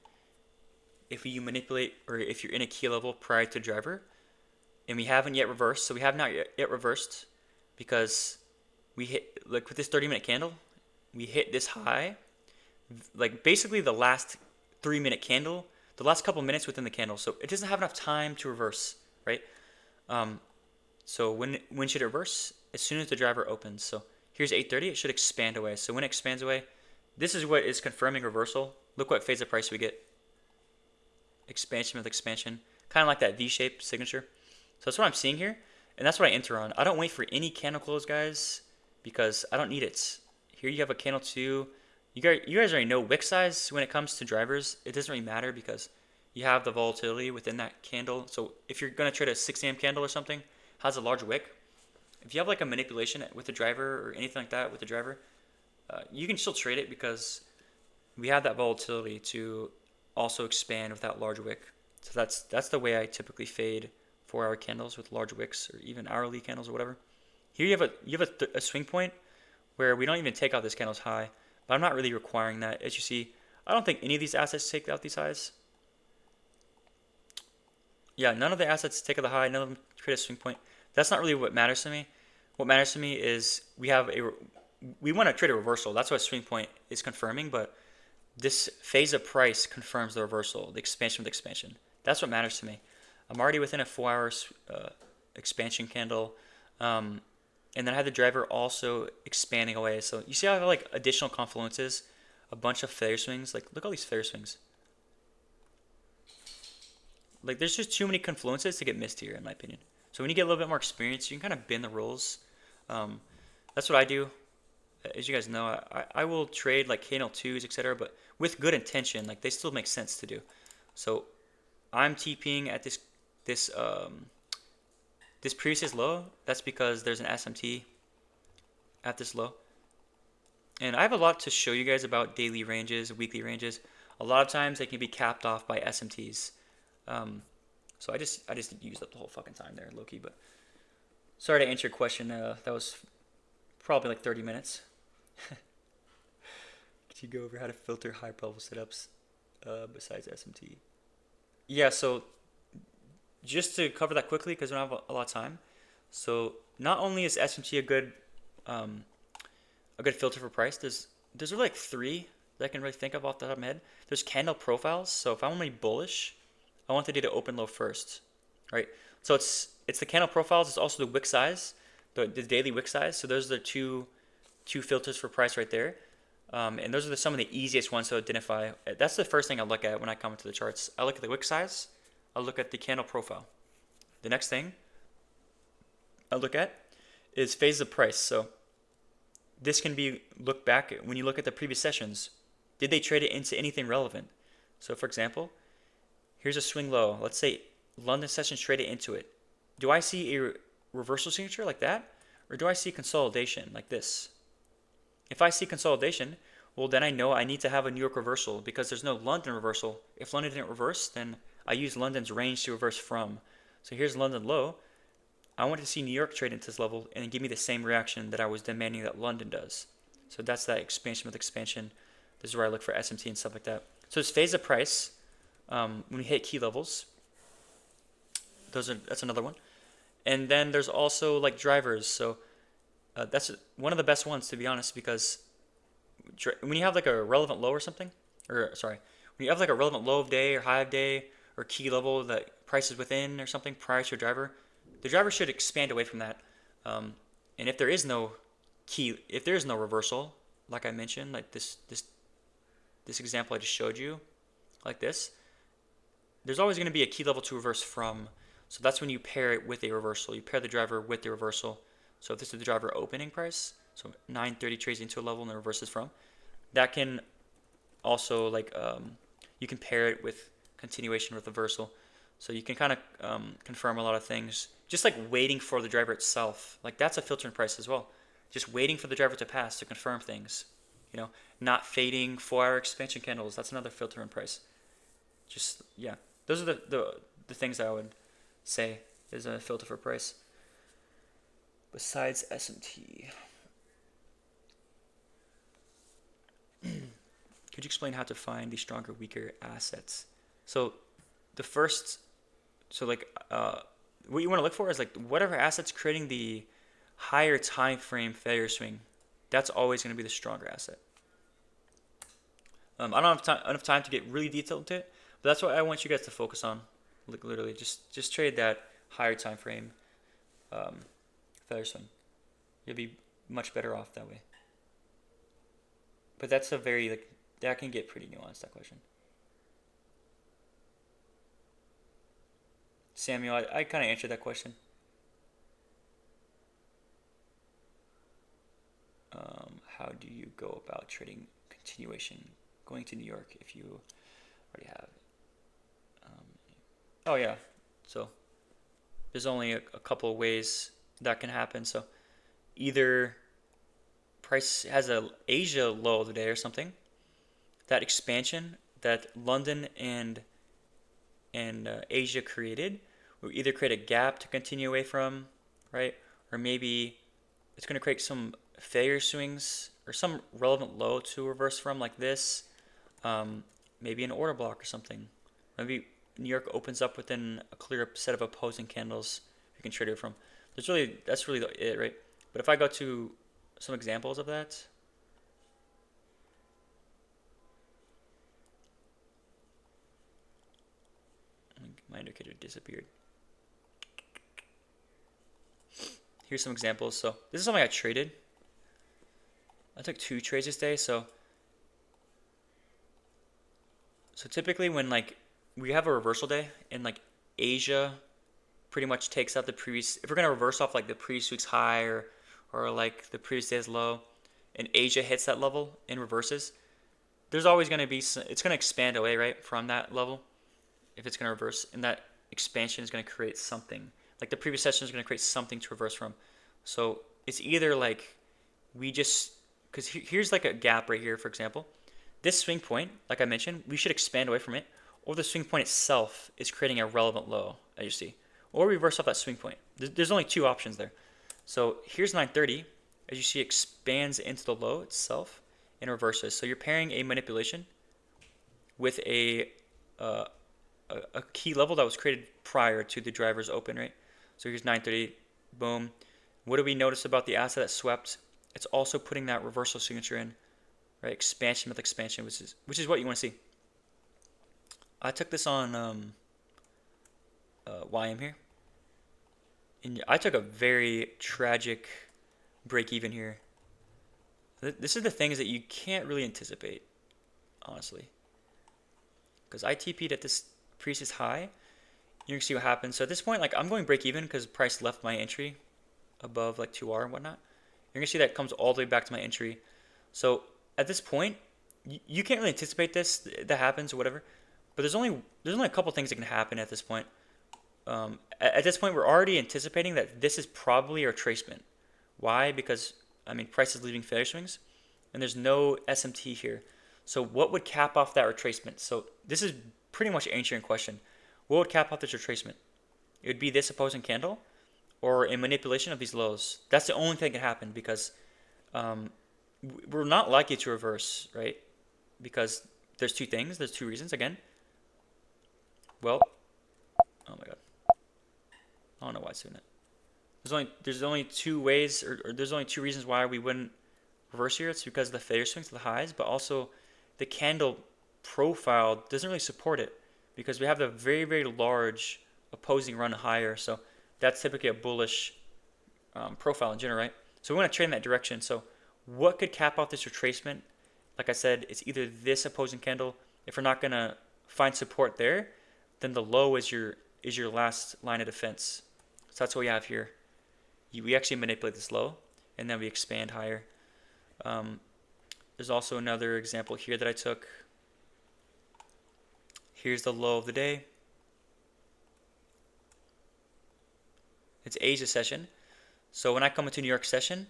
if you manipulate, or if you're in a key level prior to the driver, and we haven't yet reversed, so we have not yet reversed because we hit, like with this 30-minute candle, we hit this high, like basically the last 3-minute candle, the last couple minutes within the candle. So it doesn't have enough time to reverse, right? So when should it reverse? As soon as the driver opens. So here's 8:30, it should expand away. So when it expands away, this is what is confirming reversal. Look what phase of price we get. Expansion with expansion, kind of like that V-shaped signature. So that's what I'm seeing here, and that's what I enter on. I don't wait for any candle close, guys, because I don't need it. Here you have a candle 2. You guys already know wick size when it comes to drivers. It doesn't really matter because you have the volatility within that candle. So if you're going to trade a 6 a.m. candle or something, has a large wick, if you have like a manipulation with the driver or anything like that with the driver, you can still trade it because we have that volatility to also expand with that large wick. So that's the way I typically fade 4-hour candles with large wicks, or even hourly candles or whatever. Here you have a swing point where we don't even take out this candle's high, but I'm not really requiring that. As you see, I don't think any of these assets take out these highs. Yeah, none of the assets take out the high, none of them create a swing point. That's not really what matters to me. What matters to me is we want to trade a reversal. That's what a swing point is confirming, but this phase of price confirms the reversal, the expansion with expansion. That's what matters to me. I'm already within a 4-hour expansion candle, and then I have the driver also expanding away. So you see how I have like additional confluences, a bunch of failure swings. Like look at all these failure swings. Like there's just too many confluences to get missed here, in my opinion. So when you get a little bit more experience, you can kind of bend the rules. That's what I do. As you guys know, I will trade like candle 2s, etc., but with good intention. Like they still make sense to do. So I'm TPing at this previous low. That's because there's an SMT at this low. And I have a lot to show you guys about daily ranges, weekly ranges. A lot of times they can be capped off by SMTs. So I just used up the whole fucking time there, low-key. But sorry to answer your question. That was probably like 30 minutes. Could you go over how to filter high-level setups besides SMT? Yeah, so just to cover that quickly because we don't have a lot of time. So not only is SMT a good filter for price, there's really like 3 that I can really think of off the top of my head. There's candle profiles. So if I want to be bullish, I want the day to open low first, right? So it's the candle profiles. It's also the wick size, the daily wick size. So those are the two filters for price right there. And those are some of the easiest ones to identify. That's the first thing I look at when I come into the charts. I look at the wick size. I look at the candle profile. The next thing I look at is phase of price. So this can be looked back when you look at the previous sessions. Did they trade it into anything relevant? So for example, here's a swing low. Let's say London sessions traded into it. do I see a reversal signature like that, or do I see consolidation like this? If I see consolidation, well, then I know I need to have a New York reversal because there's no London reversal. If London didn't reverse, then I use London's range to reverse from. So here's London low. I want to see New York trade into this level and give me the same reaction that I was demanding that London does. So that's that expansion with expansion. This is where I look for SMT and stuff like that. So it's phase of price when we hit key levels. That's another one. And then there's also like drivers. So that's one of the best ones, to be honest, because when you have like a relevant low or something, or sorry, when you have like a relevant low of day or high of day or key level that price is within or something prior to a driver, the driver should expand away from that. And if there is no if there is no reversal, like I mentioned, like this example I just showed you, like this, there's always going to be a key level to reverse from. So that's when you pair it with a reversal. You pair the driver with the reversal. So if this is the driver opening price, so 930 trades into a level and the reverses from, that can also like you can pair it with continuation with reversal. So you can kind of confirm a lot of things. Just like waiting for the driver itself, like that's a filtering price as well. Just waiting for the driver to pass to confirm things. Not fading 4-hour expansion candles. That's another filtering price. Just yeah, those are the things that I would say is a filter for price. Besides SMT, could you explain how to find the stronger, weaker assets? So the first, what you want to look for is like whatever asset's creating the higher time frame failure swing. That's always going to be the stronger asset. I don't have enough time to get really detailed into it, but that's what I want you guys to focus on. Like literally, just trade that higher time frame failure swing. You'll be much better off that way. But that's a very that can get pretty nuanced, that question. Samuel, I kind of answered that question. How do you go about trading continuation going to New York if you already have it? Oh yeah, so there's only a couple of ways that can happen. So either price has a Asia low of the day or something, that expansion that London and Asia created will either create a gap to continue away from, right? Or maybe it's going to create some failure swings or some relevant low to reverse from, like this. Maybe an order block or something. Maybe New York opens up within a clear set of opposing candles you can trade it from. That's really it, right? But if I go to some examples of that, my indicator disappeared. Here's some examples. So this is something I traded. I took 2 trades this day. So typically when we have a reversal day and Asia pretty much takes out the previous, if we're gonna reverse off the previous week's high or the previous day's low, and Asia hits that level and reverses, there's always gonna be it's gonna expand away right from that level if it's gonna reverse, and that expansion is gonna create something. The previous session is gonna create something to reverse from. So it's either because here's a gap right here, for example. This swing point, like I mentioned, we should expand away from it, or the swing point itself is creating a relevant low, as you see, or reverse off that swing point. There's only 2 options there. So here's 930, as you see, expands into the low itself and reverses. So you're pairing a manipulation with a key level that was created prior to the driver's open, right? So here's 930, boom. What do we notice about the asset that swept? It's also putting that reversal signature in, right? Expansion with expansion, which is what you want to see. I took this on YM here, and I took a very tragic break even here. This is the things that you can't really anticipate, honestly, because I TP'd at this previous high. You're gonna see what happens. So at this point, I'm going break even because price left my entry above 2R and whatnot. You're gonna see that comes all the way back to my entry. So at this point, you can't really anticipate this, that happens or whatever. But there's only a couple things that can happen at this point. At this point, we're already anticipating that this is probably a retracement. Why? Because, I mean, price is leaving failure swings, and there's no SMT here. So what would cap off that retracement? So this is pretty much answering question. What would cap off this retracement? It would be this opposing candle or a manipulation of these lows. That's the only thing that can happen because um, we're not likely to reverse, right? Because there's two things. There's two reasons. Again, well, oh my god, I don't know why it's doing it. There's only two ways, or there's only two reasons why we wouldn't reverse here. It's because of the failure swings to the highs, but also the candle profile doesn't really support it because we have the very, very large opposing run higher. So that's typically a bullish profile in general, right? So we want to trade in that direction. So what could cap off this retracement? Like I said, it's either this opposing candle. If we're not gonna find support there, then the low is your last line of defense. So that's what we have here. We actually manipulate this low, and then we expand higher. There's also another example here that I took. Here's the low of the day. It's Asia session. So when I come into New York session,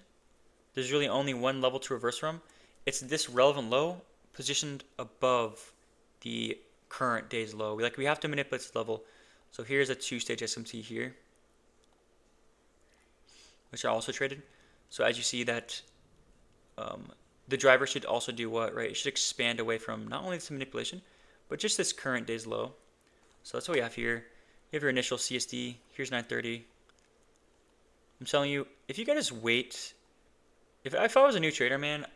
there's really only one level to reverse from. It's this relevant low positioned above the current day's low. We have to manipulate this level. So here's a two-stage SMT here, which I also traded. So as you see that the driver should also do what, right? It should expand away from not only this manipulation, but just this current day's low. So that's what we have here. You have your initial CSD. Here's 930. I'm telling you, if you guys wait, if I was a new trader, man,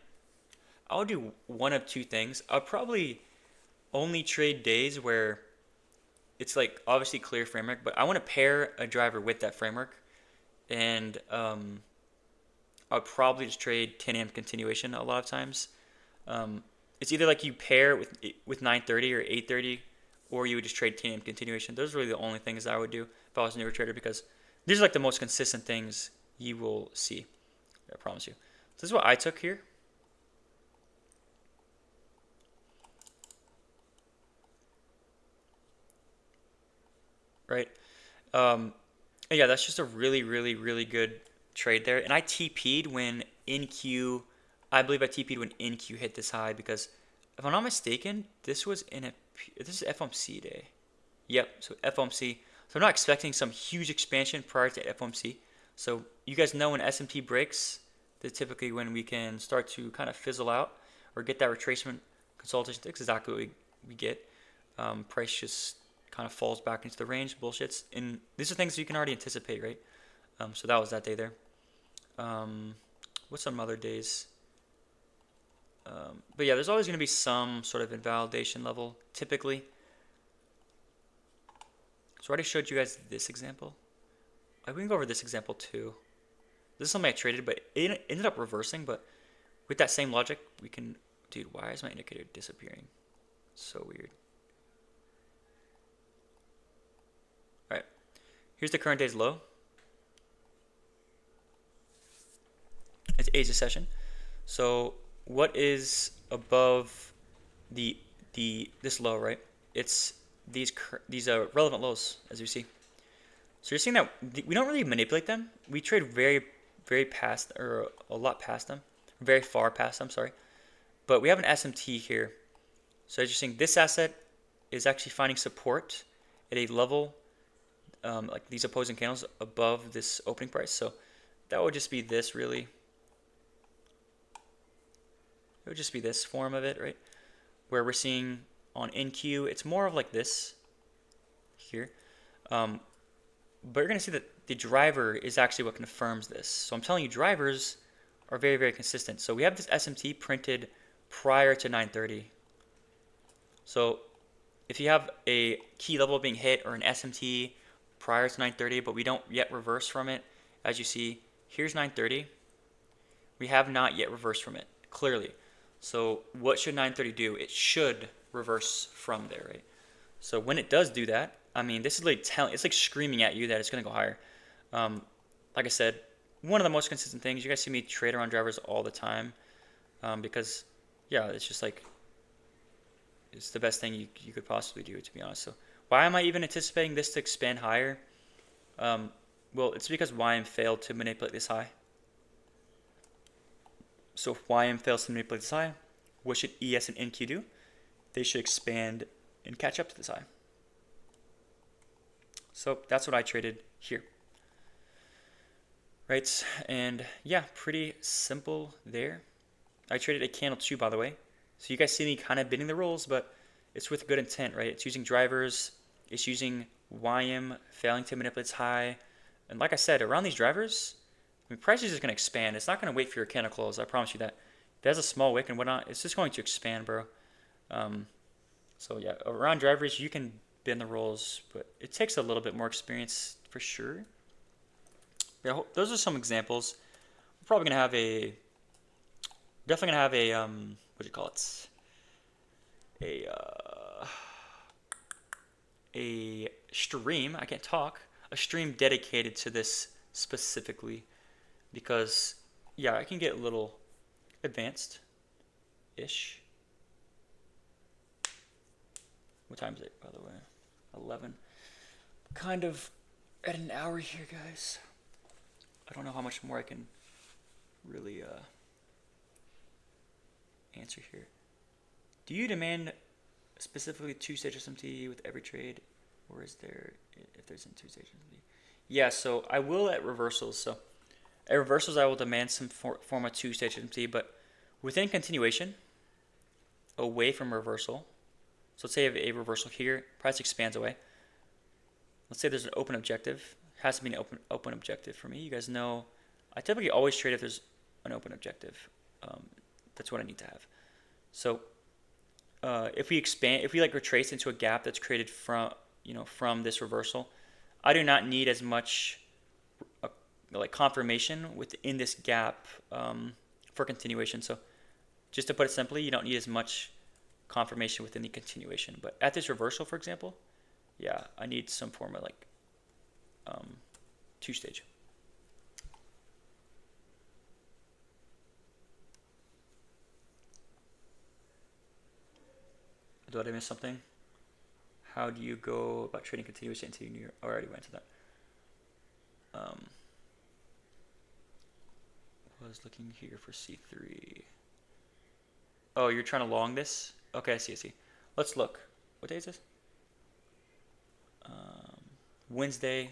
I would do one of two things. I'll probably only trade days where it's like obviously clear framework, but I want to pair a driver with that framework, and I would probably just trade 10 a.m. continuation a lot of times. It's either like you pair with 930 or 830, or you would just trade 10 a.m. continuation. Those are really the only things I would do if I was a newer trader because these are like the most consistent things you will see. I promise you. So this is what I took here. Right. Yeah, that's just a really, really, really good trade there. And I TP'd when NQ, I believe I TP'd when NQ hit this high because if I'm not mistaken, this is FOMC day. Yep, so FOMC. So I'm not expecting some huge expansion prior to FOMC. So you guys know when SMT breaks, that's typically when we can start to kind of fizzle out or get that retracement consolidation. That's exactly what we get. Price just kind of falls back into the range, bullshits. And these are things you can already anticipate, right? So that was that day there. What's some other days? But yeah, there's always going to be some sort of invalidation level, typically. So I already showed you guys this example. We can go over this example too. This is something I traded, but it ended up reversing. But with that same logic, we can... Dude, why is my indicator disappearing? So weird. Alright. Here's the current day's low. It's Asia session. So what is above this low, right? It's these relevant lows, as you see. So you're seeing that we don't really manipulate them. We trade very, very past, or a lot past them, very far past them. Sorry, but we have an SMT here. So as you're seeing, this asset is actually finding support at a level like these opposing candles above this opening price. So that would just be this really. It would just be this form of it, right? Where we're seeing on NQ, it's more of like this here. But you're going to see that the driver is actually what confirms this. So I'm telling you, drivers are very, very consistent. So we have this SMT printed prior to 930. So if you have a key level being hit or an SMT prior to 930, but we don't yet reverse from it, as you see, here's 930. We have not yet reversed from it, clearly. So what should 930 do? It should reverse from there, right? So when it does do that, I mean, this is like it's like screaming at you that it's going to go higher. Like I said, one of the most consistent things. You guys see me trade around drivers all the time because, yeah, it's just like it's the best thing you could possibly do, to be honest. So why am I even anticipating this to expand higher? Well, it's because YM failed to manipulate this high. So if YM fails to manipulate this high, what should ES and NQ do? They should expand and catch up to this high. So that's what I traded here. Right, and yeah, pretty simple there. I traded a candle 2, by the way. So you guys see me kind of bending the rules, but it's with good intent, right? It's using drivers, it's using YM failing to manipulate its high. And like I said, around these drivers, I mean, price is just going to expand. It's not going to wait for your candle close, I promise you that. If it has a small wick and whatnot, it's just going to expand, bro. So yeah, around drivers, you can bend the rules, but it takes a little bit more experience for sure. Yeah, those are some examples. We're probably gonna have definitely gonna have what do you call it? A stream. I can't talk. A stream dedicated to this specifically, because yeah, I can get a little advanced, ish. What time is it, by the way? 11. Kind of at an hour here, guys. I don't know how much more I can really answer here. Do you demand specifically 2-stage SMT with every trade, or is there, if there's a 2-stage SMT? Yeah, so I will at reversals. So at reversals, I will demand some form of 2-stage SMT, but within continuation, away from reversal. So let's say I have a reversal here, price expands away. Let's say there's an open objective. It has to be an open objective for me. You guys know I typically always trade if there's an open objective. That's what I need to have. So if we expand, if we like retrace into a gap that's created from this reversal, I do not need as much like confirmation within this gap for continuation. So just to put it simply, you don't need as much confirmation within the continuation. But at this reversal, for example, yeah, I need some form of like 2-stage. Did I miss something? How do you go about trading continuation into New York? Oh, I already went to that. Was looking here for C3. Oh, you're trying to long this? Okay, I see. Let's look. What day is this? Wednesday.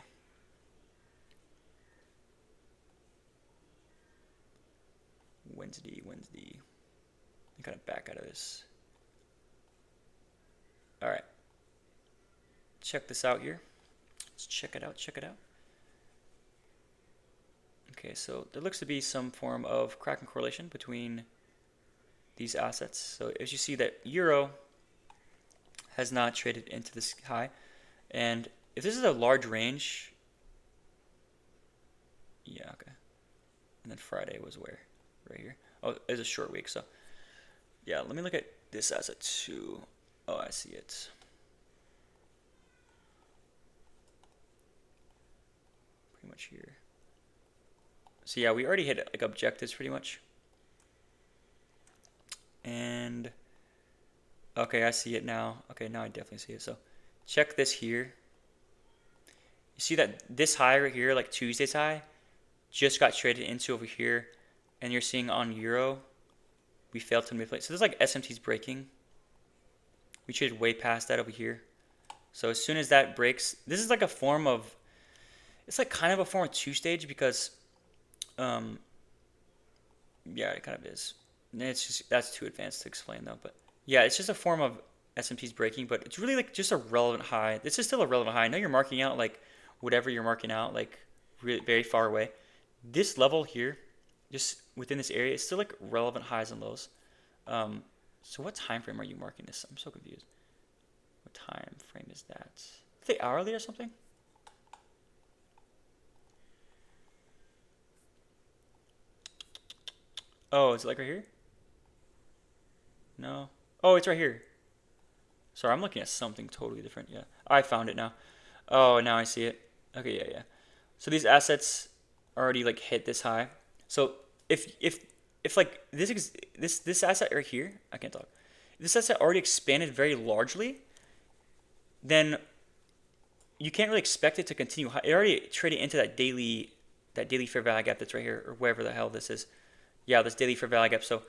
I'm kind of back out of this. All right. Check this out here. Let's check it out. Okay, so there looks to be some form of Kraken correlation between these assets. So as you see that Euro has not traded into this high, and if this is a large range, yeah, okay. And then Friday was where? Right here. Oh, it's a short week, so yeah, let me look at this asset too. Oh, I see it. Pretty much here. So yeah, we already hit like objectives pretty much. And okay, I see it now. Okay, now I definitely see it. So check this here. You see that this high right here, like Tuesday's high, just got traded into over here. And you're seeing on Euro, we failed to manipulate. So there's like SMT's breaking. We traded way past that over here. So as soon as that breaks, this is like a form of, it's like kind of a form of 2-stage because, yeah, it kind of is. It's just, that's too advanced to explain though. But yeah, it's just a form of SMT's breaking, but it's really like just a relevant high. This is still a relevant high. I know you're marking out like whatever you're marking out, like really very far away. This level here, just within this area, is still like relevant highs and lows. So what time frame are you marking this? I'm so confused. What time frame is that? Is it hourly or something? Oh, is it like right here? No. Oh, it's right here. Sorry, I'm looking at something totally different. Yeah, I found it now. Oh, now I see it. Okay, yeah. So these assets already like hit this high. So if like this asset right here, I can't talk. If this asset already expanded very largely, then you can't really expect it to continue high. It already traded into that daily fair value gap that's right here, or wherever the hell this is. Yeah, this daily fair value gap. So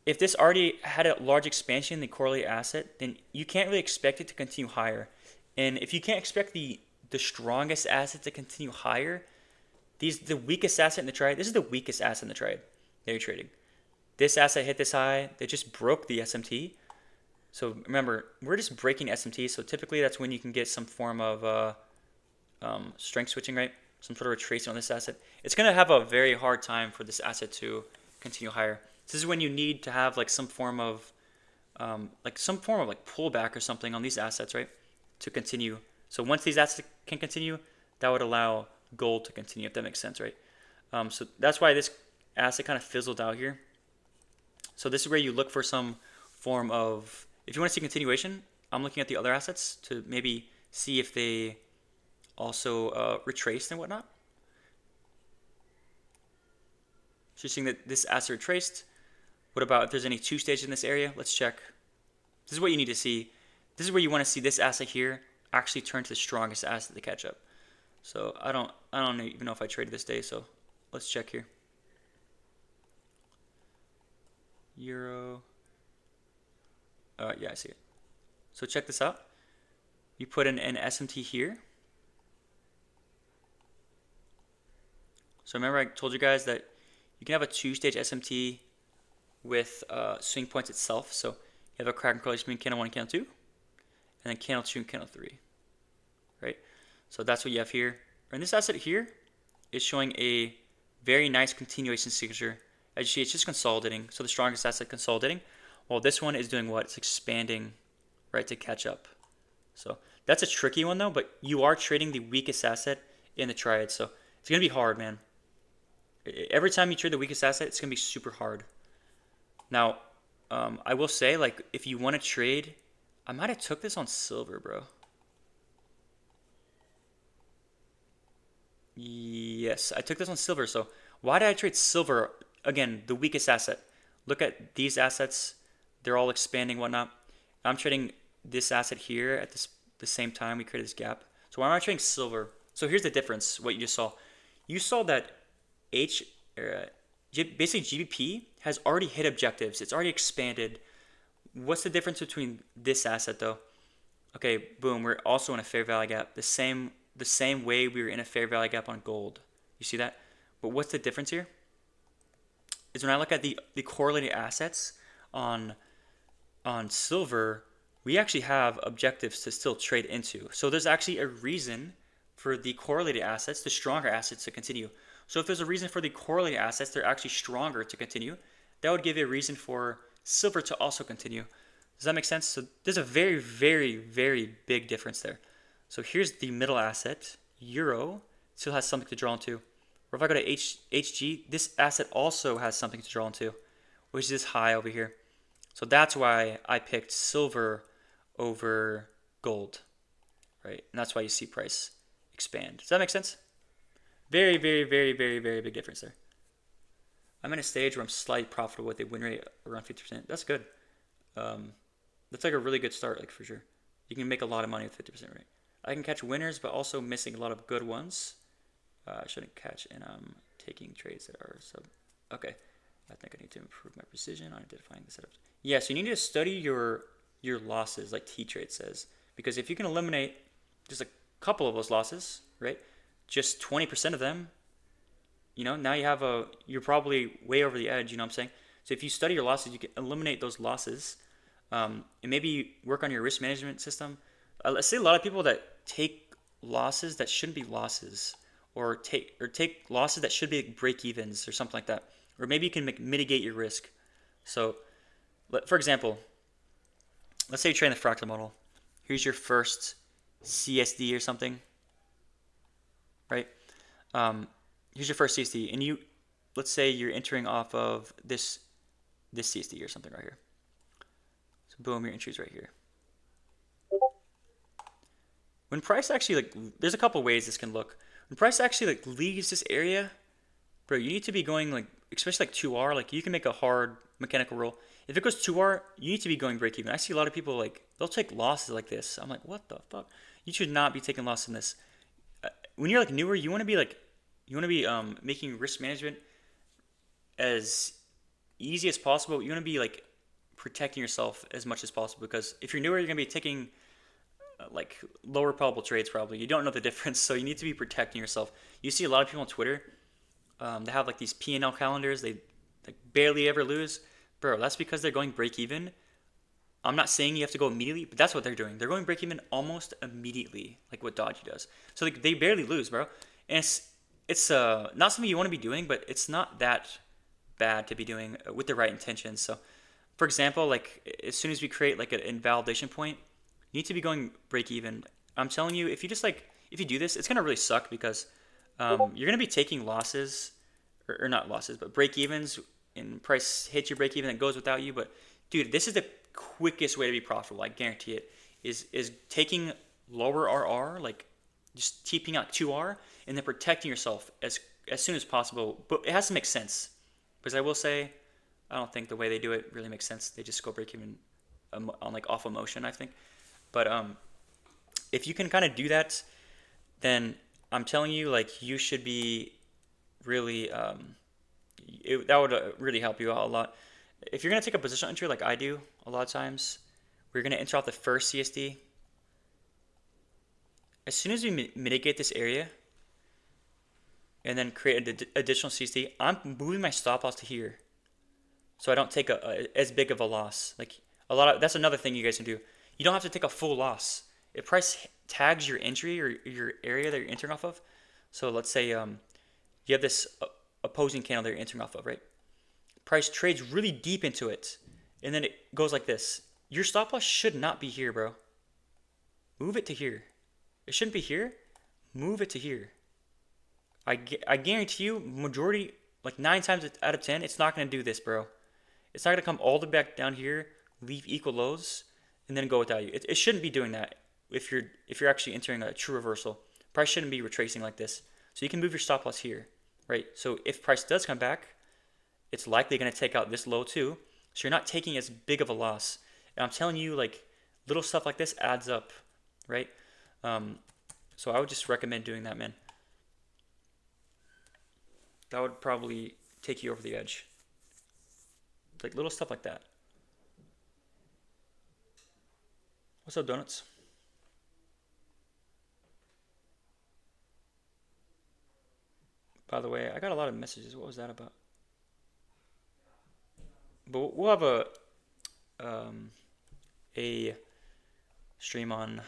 if this already had a large expansion in the correlated asset, then you can't really expect it to continue higher. And if you can't expect the strongest asset to continue higher, the weakest asset in the trade. This is the weakest asset in the trade that you're trading. This asset hit this high. They just broke the SMT. So remember, we're just breaking SMT. So typically that's when you can get some form of strength switching, right? Some sort of retracement on this asset. It's going to have a very hard time for this asset to continue higher. This is when you need to have like some form of pullback or something on these assets, right? To continue. So once these assets can continue, that would allow gold to continue, if that makes sense, right? So that's why this asset kind of fizzled out here. So this is where you look for some form of, if you want to see continuation, I'm looking at the other assets to maybe see if they also retraced and whatnot. So you're seeing that this asset retraced. What about if there's any two stages in this area? Let's check. This is what you need to see. This is where you want to see this asset here actually turn to the strongest asset to catch up. So I don't even know if I traded this day, so let's check here. Euro. Yeah, I see it. So check this out. You put in an SMT here. So remember I told you guys that you can have a two-stage SMT with swing points itself. So you have a crack and correlation between candle 1 and candle 2, and then candle 2 and candle 3, right? So that's what you have here. And this asset here is showing a very nice continuation signature. As you see, it's just consolidating. So the strongest asset consolidating, while this one is doing what? It's expanding, right, to catch up. So that's a tricky one though, but you are trading the weakest asset in the triad. So it's going to be hard, man. Every time you trade the weakest asset, it's going to be super hard. Now, I will say, like, if you want to trade, I might have took this on silver, bro. Yes, I took this on silver. So why did I trade silver? Again, the weakest asset. Look at these assets. They're all expanding, whatnot. I'm trading this asset here at the same time we created this gap. So why am I trading silver? So here's the difference, what you just saw. You saw that basically GBP has already hit objectives. It's already expanded. What's the difference between this asset though? Okay, boom, we're also in a fair value gap. The same way we were in a fair value gap on gold. You see that? But what's the difference here? Is when I look at the correlated assets on silver, we actually have objectives to still trade into. So there's actually a reason for the correlated assets, the stronger assets, to continue. So if there's a reason for the correlated assets, they're actually stronger to continue, that would give a reason for silver to also continue. Does that make sense? So there's a very, very, very big difference there. So here's the middle asset, euro, still has something to draw into. Or if I go to HG, this asset also has something to draw into, which is this high over here. So that's why I picked silver over gold, right? And that's why you see price expand. Does that make sense? Very, very, very, very, very big difference there. I'm in a stage where I'm slightly profitable with a win rate around 50%. That's good. That's like a really good start, like for sure. You can make a lot of money with 50% rate. I can catch winners, but also missing a lot of good ones. I shouldn't catch, and I'm taking trades that are sub. Okay, I think I need to improve my precision on identifying the setups. Yeah, so you need to study your losses, like T-Trade says, because if you can eliminate just a couple of those losses, right? Just 20% of them, you know, now you're probably way over the edge, you know what I'm saying? So if you study your losses, you can eliminate those losses, and maybe work on your risk management system. I see a lot of people that take losses that shouldn't be losses, or take losses that should be break evens or something like that. Or maybe you can mitigate your risk. So, for example, let's say you're trading the fractal model. Here's your first CSD or something, right? Here's your first CSD, and let's say you're entering off of this CSD or something right here. So boom, your entry's right here. When price actually, there's a couple ways this can look. When price actually leaves this area, bro, you need to be going especially 2R, you can make a hard mechanical roll. If it goes 2R, you need to be going break even. I see a lot of people they'll take losses like this. I'm like, what the fuck? You should not be taking loss in this. When you're like newer, you want to be making risk management as easy as possible. You want to be like protecting yourself as much as possible, because if you're newer, you're gonna be taking like lower probable trades probably. You don't know the difference, so you need to be protecting yourself. You see a lot of people on Twitter, they have like these P&L calendars. They like barely ever lose, bro. That's because they're going break even. I'm not saying you have to go immediately, but that's what they're doing. They're going break even almost immediately, like what Dodgy does. So they barely lose, bro. And it's not something you want to be doing, but it's not that bad to be doing with the right intentions. So, for example, like as soon as we create like an invalidation point, you need to be going break even. I'm telling you, if you do this, it's gonna really suck, because you're gonna be taking losses, or not losses, but break evens. And price hits your break even, that goes without you. But dude, this is the quickest way to be profitable. I guarantee it. Is taking lower RR, like just TPing out 2R, and then protecting yourself as soon as possible. But it has to make sense, because I will say, I don't think the way they do it really makes sense. They just go break even on like off emotion, I think. But if you can kind of do that, then I'm telling you, like you should be really that would really help you out a lot. If you're gonna take a position entry like I do a lot of times, we're gonna enter off the first CSD. As soon as we mitigate this area and then create an additional CSD, I'm moving my stop loss to here, so I don't take as big of a loss. Like that's another thing you guys can do. You don't have to take a full loss. If price tags your entry or your area that you're entering off of, so let's say you have this opposing candle that you're entering off of, right? Price trades really deep into it, and then it goes like this. Your stop loss should not be here, bro. Move it to here. It shouldn't be here. Move it to here. I guarantee you, majority, like 9 times out of 10, it's not going to do this, bro. It's not going to come all the way back down here, leave equal lows, and then go without you. It shouldn't be doing that if you're actually entering a true reversal. Price shouldn't be retracing like this. So you can move your stop loss here, right? So if price does come back, it's likely going to take out this low too. So you're not taking as big of a loss. And I'm telling you, like little stuff like this adds up, right? So I would just recommend doing that, man. That would probably take you over the edge. Like little stuff like that. What's up, donuts? By the way, I got a lot of messages. What was that about? But we'll have a stream on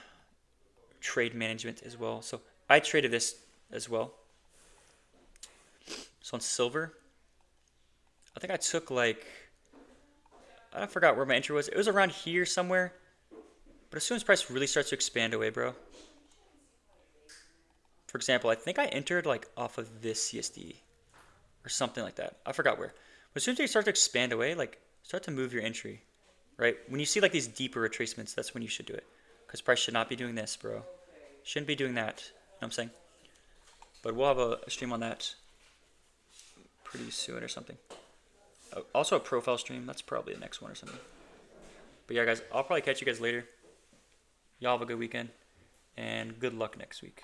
trade management as well. So I traded this as well. So on silver, I think I took like, I forgot where my entry was. It was around here somewhere. But as soon as price really starts to expand away, bro. For example, I think I entered like off of this CSD or something like that. I forgot where. But as soon as you start to expand away, like start to move your entry, right? When you see like these deeper retracements, that's when you should do it. Because price should not be doing this, bro. Shouldn't be doing that. You know what I'm saying? But we'll have a stream on that pretty soon or something. Also a profile stream. That's probably the next one or something. But yeah, guys, I'll probably catch you guys later. Y'all have a good weekend. And good luck next week.